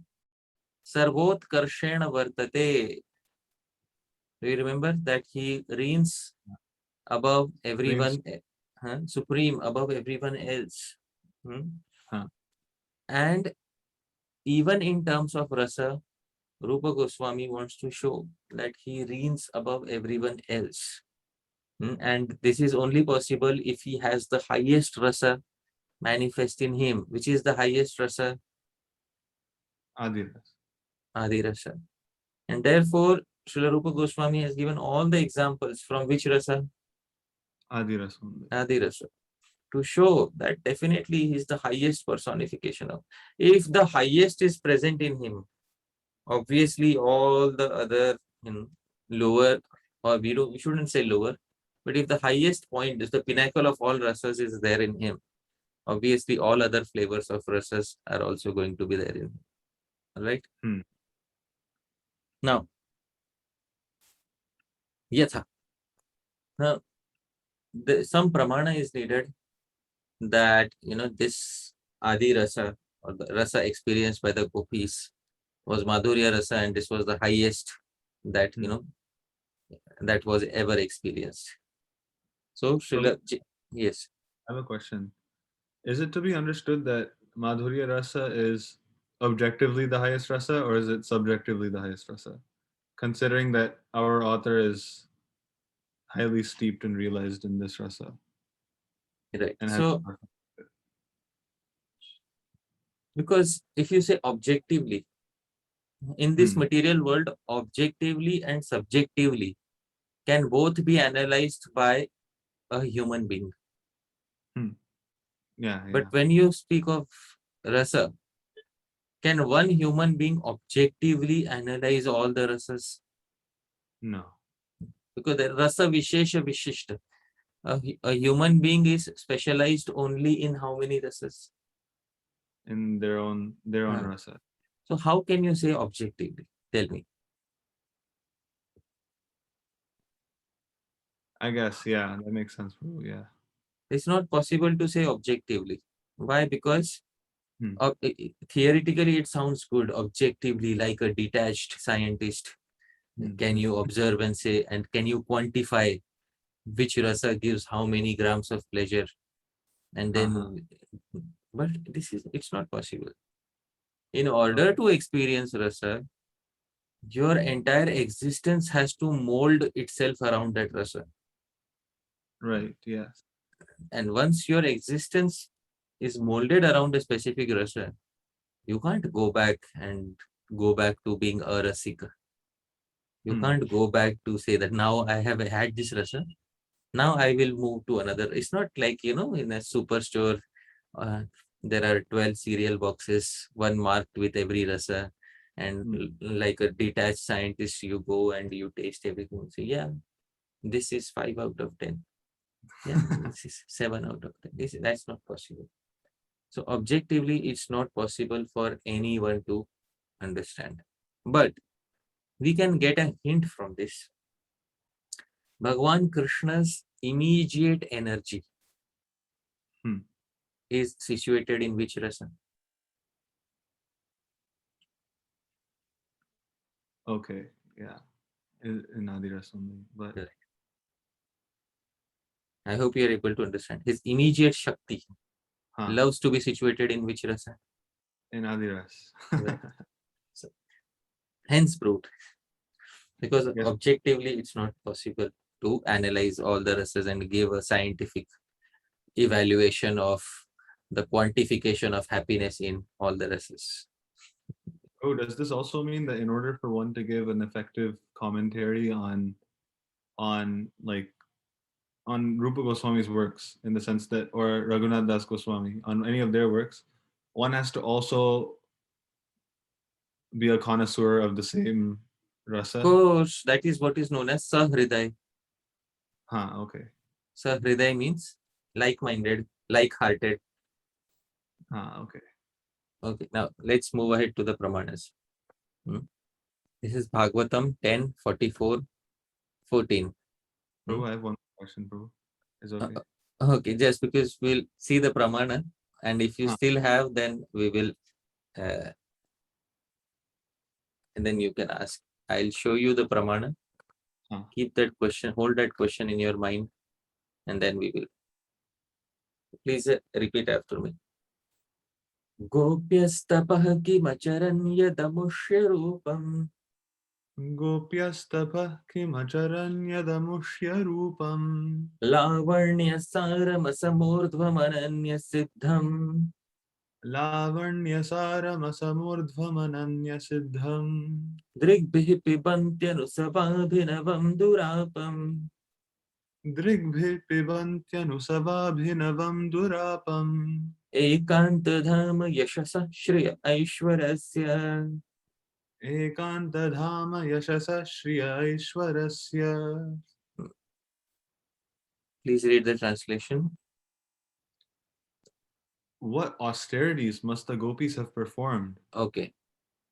[SPEAKER 1] Sarvot Karshena Vartate. Do you remember that he reigns above everyone, supreme above everyone else? And even in terms of rasa, Rupa Goswami wants to show that he reigns above everyone else. And this is only possible if he has the highest rasa manifest in him. Which is the highest rasa?
[SPEAKER 2] Adi rasa.
[SPEAKER 1] Adi rasa. And therefore, Srila Rupa Goswami has given all the examples from which rasa?
[SPEAKER 2] Adi rasa.
[SPEAKER 1] Adi rasa. To show that definitely he is the highest personification of. If the highest is present in him, obviously all the other lower, or we shouldn't say lower, but if the highest point is the pinnacle of all rasas is there in him, obviously all other flavors of rasas are also going to be there in. All right. Now, yatha. Now, some pramana is needed that this adi rasa or the rasa experienced by the gopis was madhurya rasa, and this was the highest that that was ever experienced. So Śrīla, yes.
[SPEAKER 2] I have a question. Is it to be understood that Madhurya Rasa is objectively the highest rasa, or is it subjectively the highest rasa? Considering that our author is highly steeped and realized in this rasa.
[SPEAKER 1] Right.
[SPEAKER 2] And
[SPEAKER 1] So, because if you say objectively, in this material world, objectively and subjectively can both be analyzed by a human being.
[SPEAKER 2] Yeah.
[SPEAKER 1] But when you speak of rasa, can one human being objectively analyze all the rasas?
[SPEAKER 2] No.
[SPEAKER 1] Because the rasa vishesha vishishta. A human being is specialized only in how many rasas?
[SPEAKER 2] In their own rasa.
[SPEAKER 1] So how can you say objectively? Tell me.
[SPEAKER 2] I guess, yeah, that makes sense. Yeah.
[SPEAKER 1] It's not possible to say objectively. Why? Because theoretically it sounds good. Objectively, like a detached scientist. Can you observe and say, and can you quantify which rasa gives how many grams of pleasure? And then, but it's not possible. In order to experience rasa, your entire existence has to mold itself around that rasa.
[SPEAKER 2] Right, yes.
[SPEAKER 1] And once your existence is molded around a specific rasa, you can't go back to being a rasika. You can't go back to say that now I have had this rasa, now I will move to another. It's not like, in a superstore, there are 12 cereal boxes, one marked with every rasa, and like a detached scientist, you go and you taste everything. So yeah, this is 5 out of 10. Yeah, this is 7 out of 10. That's not possible. So objectively, it's not possible for anyone to understand. But we can get a hint from this. Bhagwan Krishna's immediate energy is situated in which rasa?
[SPEAKER 2] Okay, yeah. In Adi Rasa only. But
[SPEAKER 1] Correct. I hope you are able to understand. His immediate Shakti loves to be situated in which rasa?
[SPEAKER 2] In Adi Rasa.
[SPEAKER 1] Right. So, hence proved. Because objectively, it's not possible to analyze all the rasas and give a scientific evaluation of the quantification of happiness in all the rasas.
[SPEAKER 2] Oh, does this also mean that in order for one to give an effective commentary on Rupa Goswami's works, in the sense that, or Raghunath Das Goswami, on any of their works, one has to also be a connoisseur of the same rasa?
[SPEAKER 1] Of course, that is what is known as Sahriday.
[SPEAKER 2] Okay.
[SPEAKER 1] Sahriday means like-minded, like-hearted.
[SPEAKER 2] Okay.
[SPEAKER 1] Okay, now let's move ahead to the Pramanas. This is Bhagavatam 10:44-14.
[SPEAKER 2] Bro, I have one question, bro. Is okay.
[SPEAKER 1] Okay, just because we'll see the Pramana, and if you still have, then we will, and then you can ask. I'll show you the Pramana. Keep that question, hold that question in your mind, and then we will. Please repeat after me. Gopyastapah kimacharanyadamushya rupam.
[SPEAKER 2] Gopyastapah kimacharanyadamushya rupam.
[SPEAKER 1] Lavanya saramasamurdhvamananya siddham.
[SPEAKER 2] Lavanya saramasamurdhvamananya siddham.
[SPEAKER 1] Drigbhi pibantyanusavabhinavam durapam.
[SPEAKER 2] Drigbhi pibantyanusavabhinavam durapam.
[SPEAKER 1] Ekantadhama yashasa shriya aishwarasya.
[SPEAKER 2] Ekantadhama yashasa shriya aishwarasya.
[SPEAKER 1] Please read the translation.
[SPEAKER 2] what austerities must the gopis have performed?
[SPEAKER 1] Okay.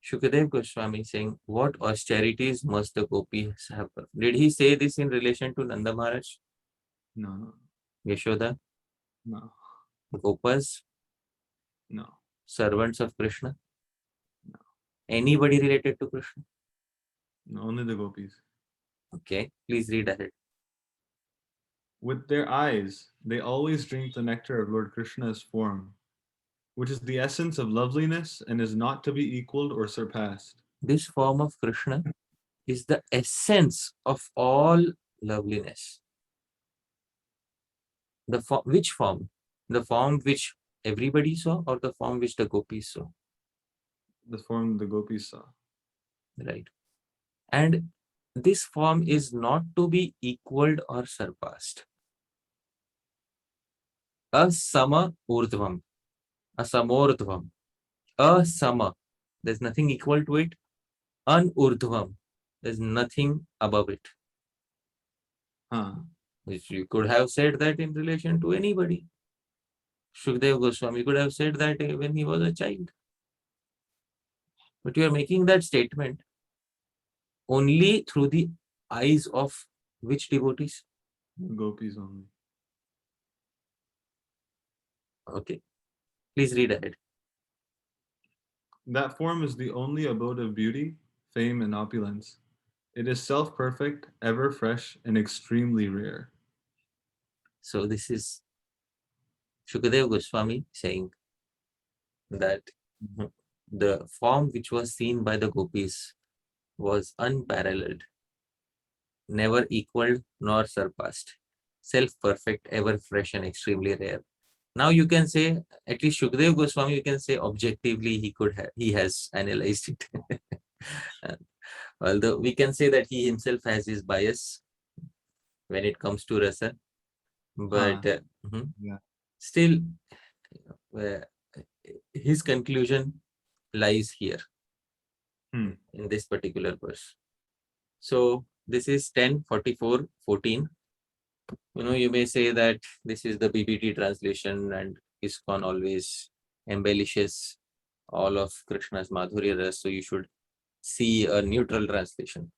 [SPEAKER 1] Shukadeva Goswami saying, what austerities must the gopis have performed? Did he say this in relation to Nanda Maharaj,
[SPEAKER 2] No,
[SPEAKER 1] Yashoda,
[SPEAKER 2] no,
[SPEAKER 1] Gopas,
[SPEAKER 2] no,
[SPEAKER 1] servants of Krishna?
[SPEAKER 2] no,
[SPEAKER 1] Anybody related to Krishna?
[SPEAKER 2] no, only the gopis.
[SPEAKER 1] Okay, please read ahead.
[SPEAKER 2] With their eyes, they always drink the nectar of Lord Krishna's form, which is the essence of loveliness and is not to be equaled or surpassed.
[SPEAKER 1] This form of Krishna is the essence of all loveliness. Which form? The form which everybody saw, or the form which the gopis saw?
[SPEAKER 2] The form the gopis saw.
[SPEAKER 1] Right. And this form is not to be equaled or surpassed. Asama urdhvam, asamordhvam, asama. There's nothing equal to it. Anurdhvam. There's nothing above it.
[SPEAKER 2] Huh.
[SPEAKER 1] Which you could have said that in relation to anybody. Shukadeva Goswami could have said that when he was a child. But you are making that statement only through the eyes of which devotees?
[SPEAKER 2] Gopis only.
[SPEAKER 1] Okay. Please read ahead.
[SPEAKER 2] That form is the only abode of beauty, fame, and opulence. It is self-perfect, ever fresh, and extremely rare.
[SPEAKER 1] So this is Shukadeva Goswami saying that the form which was seen by the gopis was unparalleled, never equaled nor surpassed, self-perfect, ever fresh, and extremely rare. Now you can say, at least Shukadeva Goswami, you can say objectively he has analyzed it. Although we can say that he himself has his bias when it comes to rasa, but
[SPEAKER 2] Yeah.
[SPEAKER 1] still uh, his conclusion lies here in this particular verse. So this is 10:44:14. You may say that this is the BBT translation and ISKCON always embellishes all of Krishna's Madhurya Ras, so you should see a neutral translation.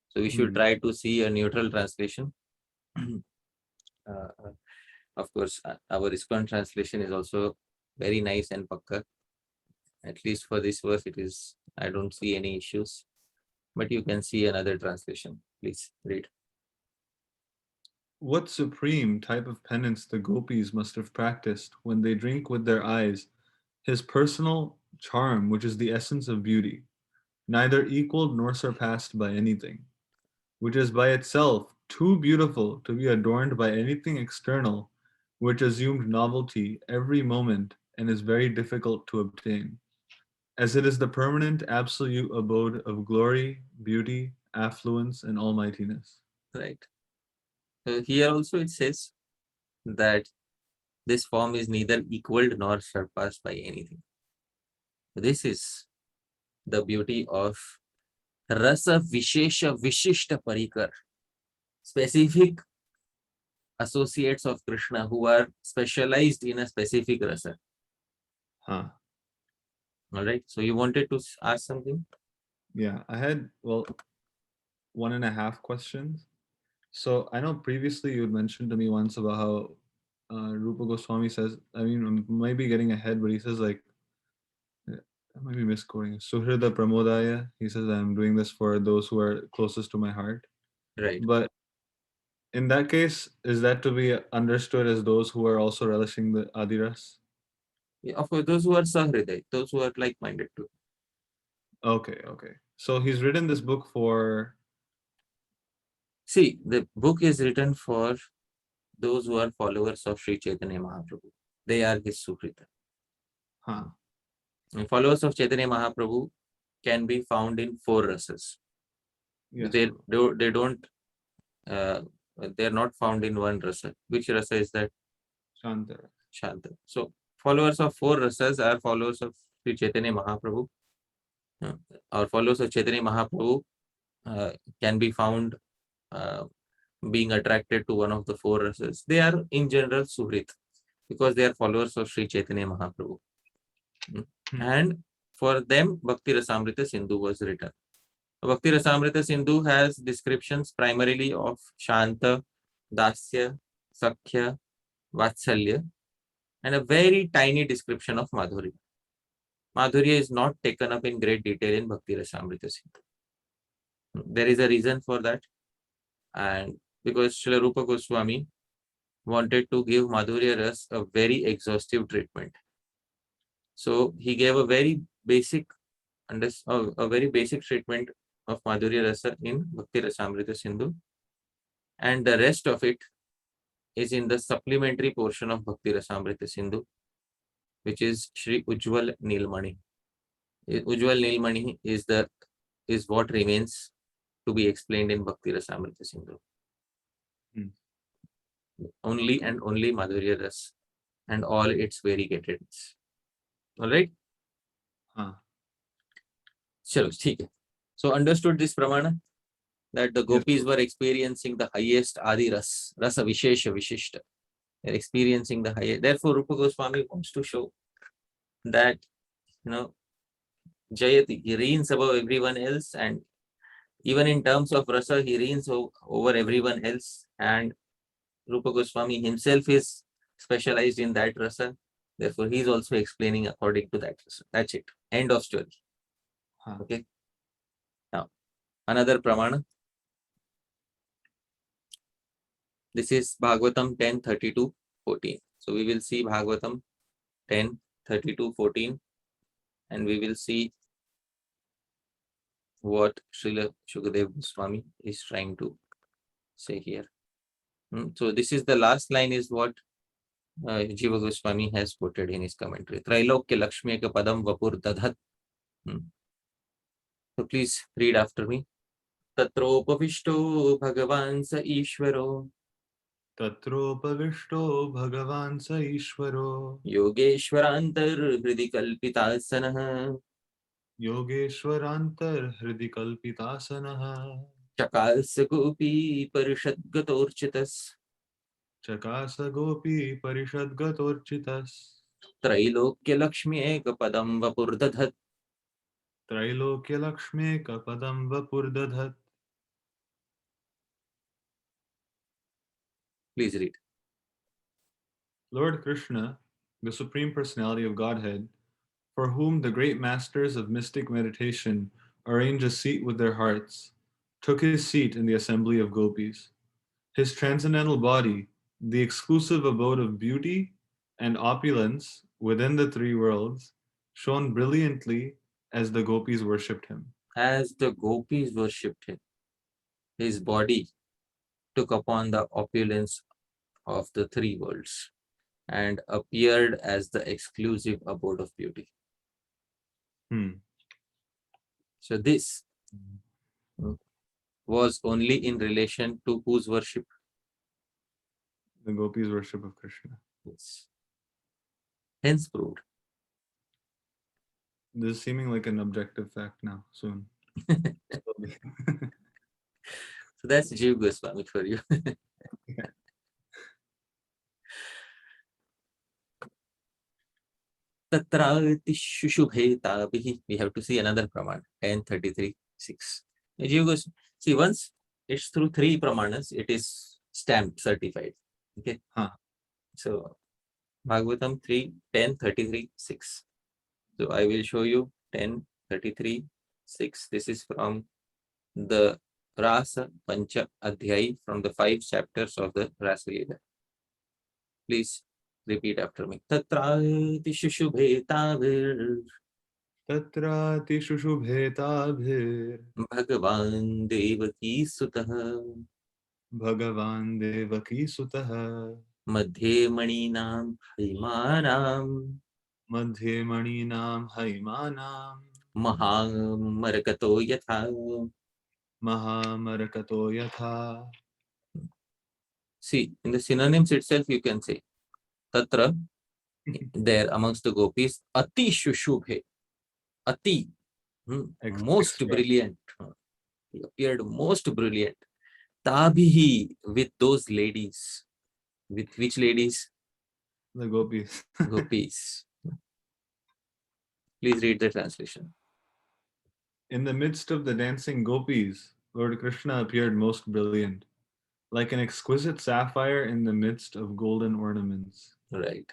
[SPEAKER 1] So we should try to see a neutral translation. Of course, our ISKCON translation is also very nice and pakka. At least for this verse, I don't see any issues. But you can see another translation. Please read.
[SPEAKER 2] What supreme type of penance the gopis must have practiced when they drink with their eyes his personal charm, which is the essence of beauty, neither equaled nor surpassed by anything, which is by itself too beautiful to be adorned by anything external, which assumed novelty every moment and is very difficult to obtain, as it is the permanent absolute abode of glory, beauty, affluence, and almightiness.
[SPEAKER 1] Right. So here also it says that this form is neither equaled nor surpassed by anything. This is the beauty of Rasa Vishesha Vishishta Parikar, specific associates of Krishna who are specialized in a specific rasa.
[SPEAKER 2] Huh.
[SPEAKER 1] All right. So you wanted to ask something?
[SPEAKER 2] Yeah, I had, 1.5 questions. So I know previously you had mentioned to me once about how Rupa Goswami says, I mean, I might be getting ahead, but he says like, I might be misquoting. Suhrida Pramodaya. He says, I'm doing this for those who are closest to my heart.
[SPEAKER 1] Right.
[SPEAKER 2] But in that case, is that to be understood as those who are also relishing the Adiras?
[SPEAKER 1] Yeah, of course, those who are sahriday, those who are like-minded too.
[SPEAKER 2] Okay, okay. So he's written this book for...
[SPEAKER 1] See, the book is written for those who are followers of Sri Chaitanya Mahaprabhu. They are his Sukrita.
[SPEAKER 2] Huh.
[SPEAKER 1] And followers of Chaitanya Mahaprabhu can be found in 4 rasas.
[SPEAKER 2] Yes,
[SPEAKER 1] They
[SPEAKER 2] Prabhu.
[SPEAKER 1] don't, they're not found in one rasa. Which rasa is that?
[SPEAKER 2] Shantara.
[SPEAKER 1] Shanta. So followers of 4 rasas are followers of Sri Chaitanya Mahaprabhu. Or followers of Chaitanya Mahaprabhu can be found being attracted to one of the 4 rasas. They are in general Suhrit. because they are followers of Sri Chaitanya Mahaprabhu. And for them, Bhakti-rasāmṛta-sindhuḥ was written. Bhakti-rasāmṛta-sindhuḥ has descriptions primarily of Shanta, Dasya, Sakhya, Vatsalya, and a very tiny description of Madhurya. Madhurya is not taken up in great detail in Bhakti-rasāmṛta-sindhuḥ. There is a reason for that, and because Śrīla Rūpa Gosvāmī wanted to give Madhurya Ras a very exhaustive treatment. So he gave a very basic treatment of Madhurya Rasa in Bhakti-rasāmṛta-sindhuḥ, and the rest of it is in the supplementary portion of Bhakti-rasāmṛta-sindhuḥ, which is Shri Ujjwal Nilmani. Ujjwal Nilmani is what remains to be explained in Bhakti-rasāmṛta-sindhuḥ. Only and only Madhurya Ras and all its variegateds. All right? Chalo, theek hai. So understood this pramana, that the gopis were experiencing the highest Adi Ras, Rasa Vishesha Vishishta. They're experiencing the highest. Therefore, Rupa Goswami wants to show that, Jayati, he reigns above everyone else, and even in terms of Rasa, he reigns over everyone else. And Rupa Goswami himself is specialized in that Rasa. Therefore, he is also explaining according to that Rasa. That's it. End of story. Okay. Now, another pramana. This is Bhagavatam 10:32-14. So we will see Bhagavatam 10:32-14, and we will see what Śrīla Shukadeva Goswami is trying to say here. So this is the last line, is what Jīva Gosvāmī has quoted in his commentary. Trailokya Lakshmiyaka Padam Vapur Dadhat. So please read after me. Tatropavishto Bhagavan Sa Ishvaro.
[SPEAKER 2] Tatropavishto Bhagavan Sa Ishvaro.
[SPEAKER 1] Yogeshwarantar Hridi Kalpitasanaha.
[SPEAKER 2] Yogeshwarantar Hridi Kalpitasanaha.
[SPEAKER 1] Chakalsa Gopi Parishad Gatorchitas.
[SPEAKER 2] Chakasa Gopi Parishad Gatorchitas.
[SPEAKER 1] Trailokya Lakshmi Eka Padam Vapurdadhat.
[SPEAKER 2] Trailokya Lakshmi Kapadam Vapurdadhat.
[SPEAKER 1] Please read.
[SPEAKER 2] Lord Krishna, the Supreme Personality of Godhead, for whom the great masters of mystic meditation arrange a seat with their hearts, took his seat in the assembly of gopis. His transcendental body, the exclusive abode of beauty and opulence within the three worlds, shone brilliantly as the gopis worshipped him.
[SPEAKER 1] As the gopis worshipped him, his body took upon the opulence of the three worlds and appeared as the exclusive abode of beauty. So this was only in relation to whose worship?
[SPEAKER 2] The gopis' worship of Krishna.
[SPEAKER 1] Yes. Hence proved.
[SPEAKER 2] This is seeming like an objective fact now, soon.
[SPEAKER 1] So that's Jīva Gosvāmī for you. Tatrati Shushubhetabihi. We have to see another pramana, 10:33-6. See, once it's through three pramanas, it is stamped, certified. Okay. So Bhagavatam 3:10:33-6. So I will show you 10:33-6. This is from the Rasa Pancha Adhyay, from the 5 chapters of the Rasa Lila. Please repeat after me. Tatrati Shushubhetabhir.
[SPEAKER 2] Tatrati Shushubhetabhir.
[SPEAKER 1] Bhagavan Devaki Sutah.
[SPEAKER 2] Bhagavan Devaki Sutah.
[SPEAKER 1] Madhye Maninam Haimanam.
[SPEAKER 2] Madhye Maninam Haimanam.
[SPEAKER 1] Mahamarakato Yatha.
[SPEAKER 2] Mahamarakato Yatha.
[SPEAKER 1] See, in the synonyms itself, you can say Tatra, there amongst the gopis, Ati Shushubhe. Ati, most brilliant. He appeared most brilliant. Tabhihi, with those ladies. With which ladies?
[SPEAKER 2] The gopis.
[SPEAKER 1] Gopis. Please read the translation.
[SPEAKER 2] In the midst of the dancing gopis, Lord Krishna appeared most brilliant, like an exquisite sapphire in the midst of golden ornaments.
[SPEAKER 1] Right.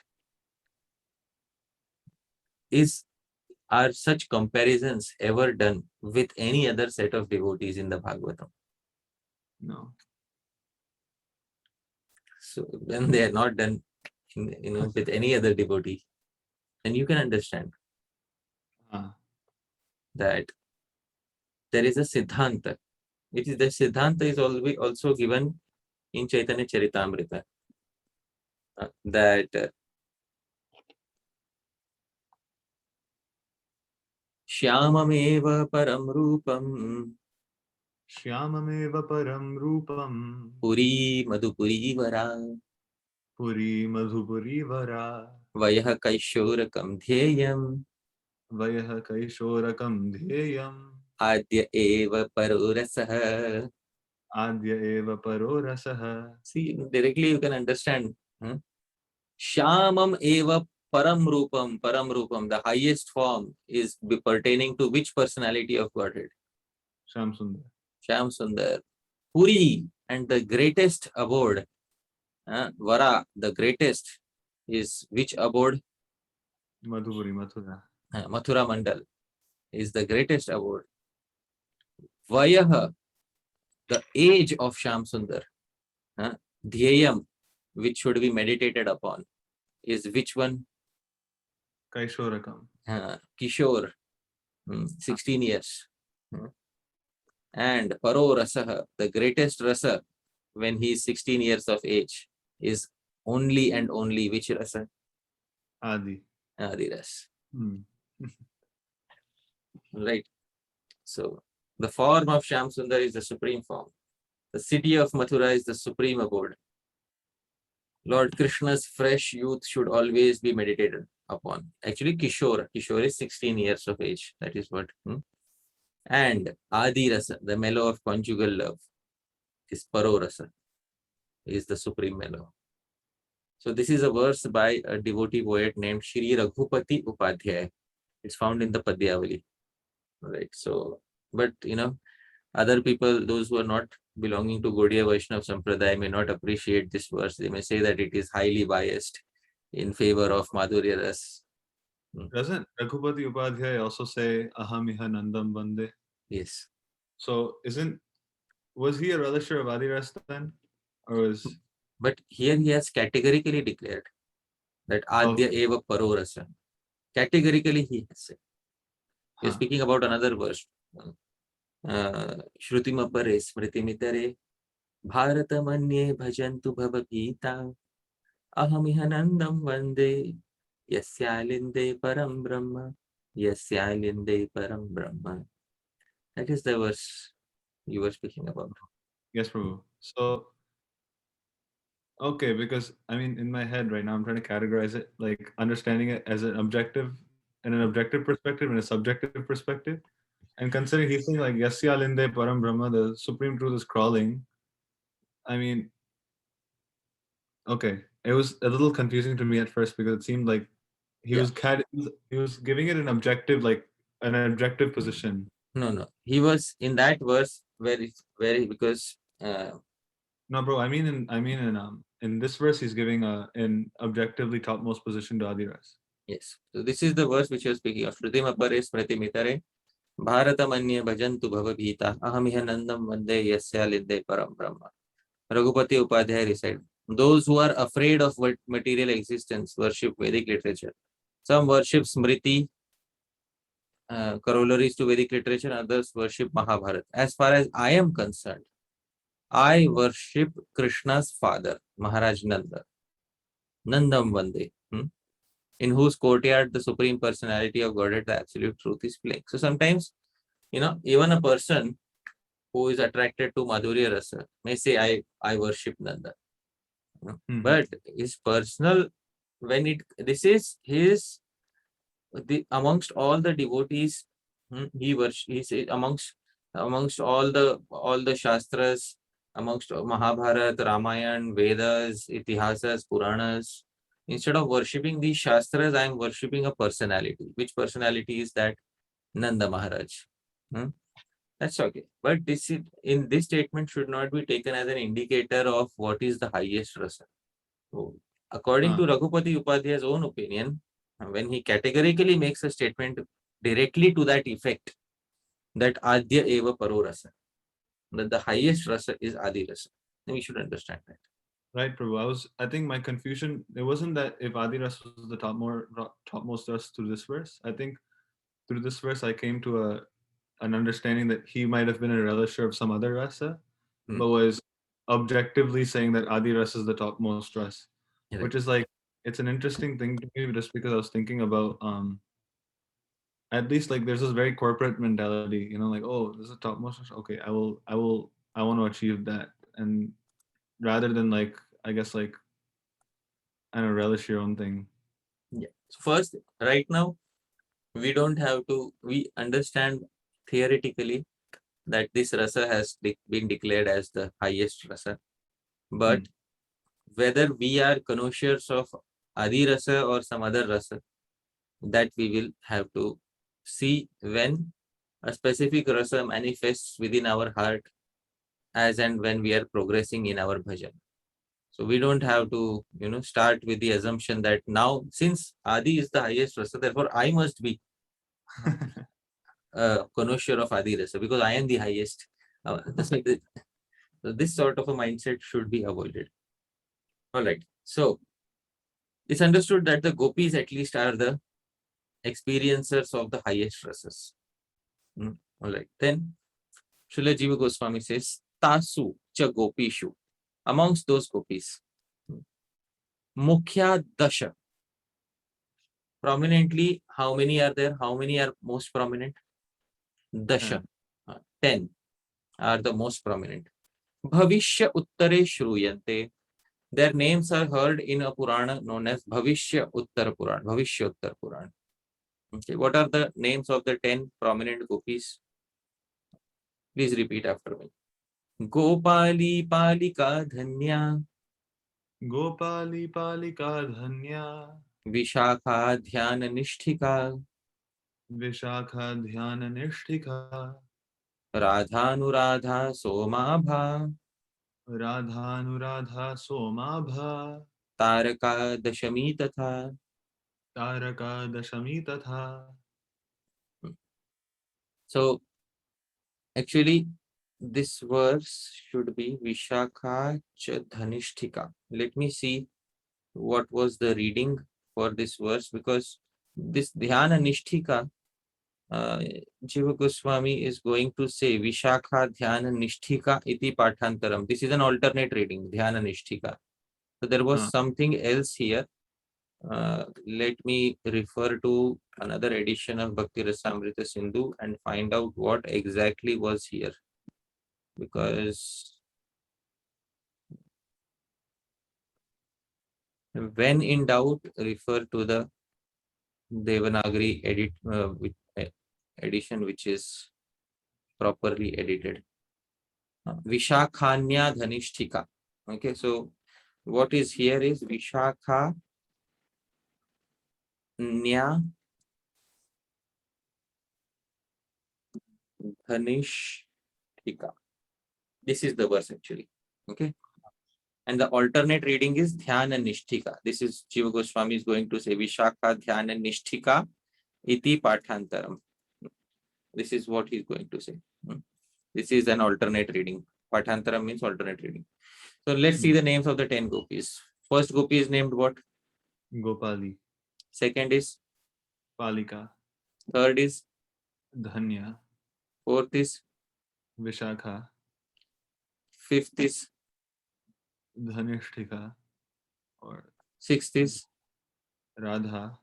[SPEAKER 1] Are such comparisons ever done with any other set of devotees in the Bhagavatam?
[SPEAKER 2] No.
[SPEAKER 1] So when they are not done, with any other devotee, then you can understand that there is a siddhanta. It is the siddhanta is also given in Chaitanya Charitamrita. That Shyamameva param rupam
[SPEAKER 2] Shyamameva param rupam
[SPEAKER 1] Puri Madhupuri Vara
[SPEAKER 2] Puri Madhupuri Vara
[SPEAKER 1] Vayah Kaishorakam Dhyayam
[SPEAKER 2] Vayaha Kaishorakam Dhyayam
[SPEAKER 1] Adya Eva Parorasah.
[SPEAKER 2] Adya Eva Parorasaha.
[SPEAKER 1] See, directly you can understand. Shyamam Eva Param Rupam. Param Rupam, the highest form, is pertaining to which personality of Godhead?
[SPEAKER 2] Shyam Sundar.
[SPEAKER 1] Shyam Sundar. Puri, and the greatest abode, Vara, the greatest, is which abode?
[SPEAKER 2] Madhupuri, Mathura.
[SPEAKER 1] Mathura Mandal is the greatest abode. Vayaha, the age of Shyam Sundar. Dhyayam, which should be meditated upon, is which one?
[SPEAKER 2] Kaishorakam.
[SPEAKER 1] Kishore, 16 years. And Paro Rasaha, the greatest rasa, when he is 16 years of age, is only and only which rasa?
[SPEAKER 2] Adi.
[SPEAKER 1] Adi ras. Right. So the form of Shyam Sundar is the supreme form. The city of Mathura is the supreme abode. Lord Krishna's fresh youth should always be meditated upon. Actually, Kishore is 16 years of age. That is what. And Adi Rasa, the mellow of conjugal love, is Paro Rasa, is the supreme mellow. So this is a verse by a devotee poet named Shri Raghupati Upadhyay. It's found in the Padyavali. Right. So, but other people, those who are not belonging to Gaudiya Vaishnava Sampradaya, may not appreciate this verse. They may say that it is highly biased in favor of Madhurya Ras.
[SPEAKER 2] Doesn't Raghupati Upadhyay also say Ahamiha Nandam Vande?
[SPEAKER 1] Yes.
[SPEAKER 2] So was he a relisher of Adiras then? Or was...
[SPEAKER 1] But here he has categorically declared that Adya Eva Paro Rasa. Categorically he has said. He is speaking about another verse. Shrutima Pare Smritimitare Bharatamanye Bhajantu Bhavabhita Ahamiha Nandam Vande Yasyalinde Param Brahma Yasyalinde Param Brahma. That is the verse you were speaking about.
[SPEAKER 2] Yes, Prabhu. So, okay, because in my head right now, I'm trying to categorize it, like understanding it as an objective perspective and a subjective perspective. And considering he's saying like Yasya Linde Param Brahma, the supreme truth is crawling. Okay, it was a little confusing to me at first because it seemed like he was giving it an objective position.
[SPEAKER 1] No. He was in that verse because
[SPEAKER 2] no, bro. In this verse, he's giving an objectively topmost position to Adiras.
[SPEAKER 1] Yes. So this is the verse which you're speaking of. Shrutim apare smriti mitare bharatamanye bhajantu bhavabhita ahamiha nandam vande yasya linde param brahma. Raghupati Upadhyay recited, those who are afraid of material existence worship Vedic literature. Some worship Smriti, corollaries to Vedic literature, others worship Mahabharata. As far as I am concerned, I worship Krishna's father, Maharaj Nanda. Nandam Vande, in whose courtyard the Supreme Personality of Godhead, the Absolute Truth, is playing. So sometimes, even a person who is attracted to Madhurya Rasa may say, I worship Nanda. But his personal, this is his, amongst all the devotees, he says amongst all the Shastras, amongst Mahabharata, Ramayana, Vedas, Itihasas, Puranas, Instead of worshipping these Shastras, I am worshipping a personality. Which personality is that? Nanda Maharaj. Hmm? That's okay. But this is, in this statement should not be taken as an indicator of what is the highest rasa. So, according to Raghupati Upadhyay's own opinion, when he categorically makes a statement directly to that effect, that Adya Eva Paro Rasa, that the highest rasa is Adi Rasa, then we should understand that.
[SPEAKER 2] Right, Prabhu. I think my confusion, it wasn't that if Adi Ras was the topmost Ras through this verse. I think through this verse I came to an understanding that he might have been a relisher of some other rasa, but was objectively saying that Adi Ras is the topmost ras, which is like, it's an interesting thing to me, just because I was thinking about at least like there's this very corporate mentality, like, oh, this is the topmost ras. Okay, I want to achieve that, and rather than like, I guess like, I don't know, relish your own thing.
[SPEAKER 1] Yeah. So first, right now, we understand theoretically that this rasa has been declared as the highest rasa. But whether we are connoisseurs of Adi rasa or some other rasa, that we will have to see when a specific rasa manifests within our heart as and when we are progressing in our bhajan. So we don't have to, start with the assumption that now, since Adi is the highest rasa, therefore I must be a connoisseur of Adi rasa because I am the highest. So this sort of a mindset should be avoided. All right. So it's understood that the gopis at least are the experiencers of the highest rasas. All right. Then Śrīla Jīva Gosvāmī says, Tasu cha gopishu. Amongst those gopis, Mukhya Dasha. Prominently, how many are there? How many are most prominent? Dasha. 10 are the most prominent. Bhavishya Uttare Shruyante. Their names are heard in a Purana known as Bhavishya Uttara Purana. Bhavishya Uttara Purana. Okay. What are the names of the 10 prominent gopis? Please repeat after me. Gopali Palika Dhanya.
[SPEAKER 2] Gopali Palika Dhanya.
[SPEAKER 1] Vishakha Dhyana Nishthika.
[SPEAKER 2] Vishakha Dhyana Nishthika.
[SPEAKER 1] Radhanurādha Somabha.
[SPEAKER 2] Radhanurādha Somabha.
[SPEAKER 1] Taraka Dashami Tatha.
[SPEAKER 2] Taraka Dashami Tatha.
[SPEAKER 1] So, actually, this verse should be Vishakha cha Dhanishthika. Let me see what was the reading for this verse, because this Dhyana Nishthika, Jīva Gosvāmī is going to say Vishakha Dhyana Nishthika iti Pathantaram. This is an alternate reading, Dhyana Nishthika. So there was something else here. Let me refer to another edition of Bhakti-rasāmṛta-sindhuḥ and find out what exactly was here. Because when in doubt, refer to the Devanagari edition which is properly edited. Vishakhanya Dhanishthika. Okay, so what is here is Vishakha Nya Dhanishthika. This is the verse actually. Okay. And the alternate reading is Dhyana Nishthika. This is Jīva Gosvāmī is going to say Vishakha Dhyana Nishthika iti Pathantaram. This is what he is going to say. This is an alternate reading. Pathantaram means alternate reading. So let's see the names of the 10 gopis. First gopi is named what?
[SPEAKER 2] Gopali.
[SPEAKER 1] Second is?
[SPEAKER 2] Palika.
[SPEAKER 1] Third is?
[SPEAKER 2] Dhanya.
[SPEAKER 1] Fourth is?
[SPEAKER 2] Vishakha.
[SPEAKER 1] Fifth is?
[SPEAKER 2] Dhanishthika. Or
[SPEAKER 1] sixth is?
[SPEAKER 2] Radha.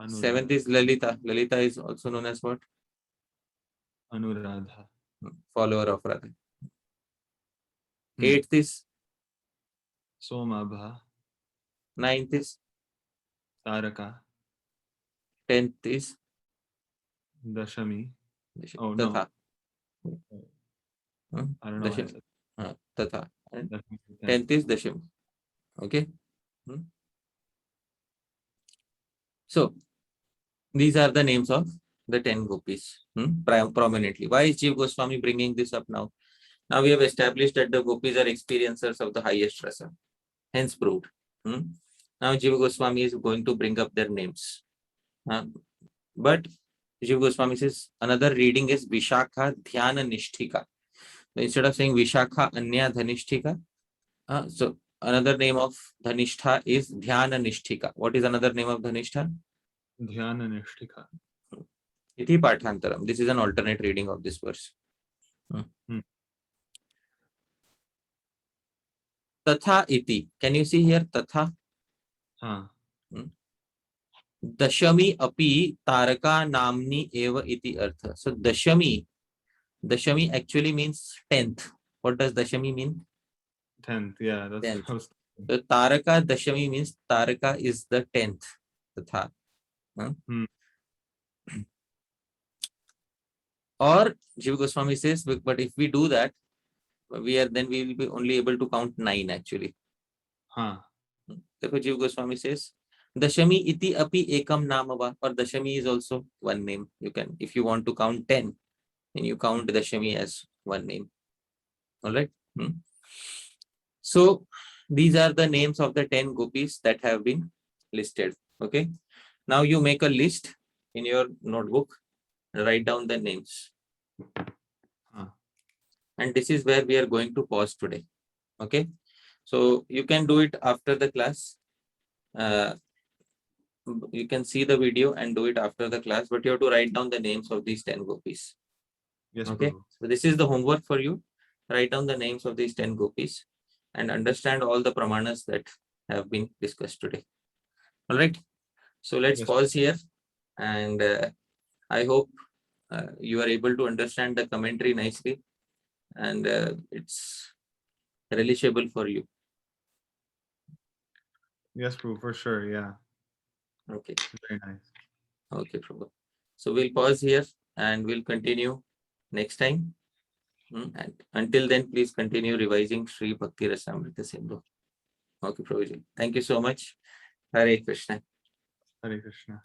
[SPEAKER 1] Seventh is Lalita. Lalita is also known as what?
[SPEAKER 2] Anuradha.
[SPEAKER 1] Follower of Radha. Eighth is?
[SPEAKER 2] Somabha.
[SPEAKER 1] Ninth is?
[SPEAKER 2] Taraka.
[SPEAKER 1] 10th is?
[SPEAKER 2] Dashami. Oh
[SPEAKER 1] Tatha.
[SPEAKER 2] no. I don't know.
[SPEAKER 1] Tatha. And 10th is Dashami. Okay. Hmm? So these are the names of the 10 gopis prominently. Why is Jīva Gosvāmī bringing this up now? Now we have established that the gopis are experiencers of the highest rasa, hence proved. Now Jīva Gosvāmī is going to bring up their names. But Jīva Gosvāmī says another reading is Vishakha Dhyana Nishthika. So instead of saying Vishakha Anya Dhanishthika, so another name of Dhanistha is Dhyana Nishthika. What is another name of Dhanistha?
[SPEAKER 2] Dhyana Nishthika.
[SPEAKER 1] Iti Pathantaram. This is an alternate reading of this verse. Tatha iti. Can you see here Tatha? Dashami api taraka namni eva iti artha. So Dashami actually means 10th. What does Dashami mean?
[SPEAKER 2] 10th, yeah. That's
[SPEAKER 1] 10th. So Taraka Dashami means Taraka is the 10th. Tatha. Or Jīva Gosvāmī says, but if we do that, we will be only able to count 9 actually. Therefore Jīva Gosvāmī says, Dashami iti api ekam namava, or Dashami is also one name. You can, if you want to count 10, then you count Dashami as one name. All right. So these are the names of the 10 gopis that have been listed. Okay. Now you make a list in your notebook and write down the names. And this is where we are going to pause today. Okay. So you can do it after the class. You can see the video and do it after the class, but you have to write down the names of these 10 gopis.
[SPEAKER 2] Yes.
[SPEAKER 1] Okay. So this is the homework for you. Write down the names of these 10 gopis and understand all the pramanas that have been discussed today. All right. So let's pause here, and I hope you are able to understand the commentary nicely, and it's relishable for you.
[SPEAKER 2] Yes, Prabhu, for sure. Yeah.
[SPEAKER 1] Okay.
[SPEAKER 2] Very nice.
[SPEAKER 1] Okay, Prabhu. So we'll pause here and we'll continue next time. And until then, please continue revising Sri Bhakti-rasāmṛta-sindhuḥ. Okay, Prabhuji. Thank you so much. Hare Krishna.
[SPEAKER 2] Hare Krishna.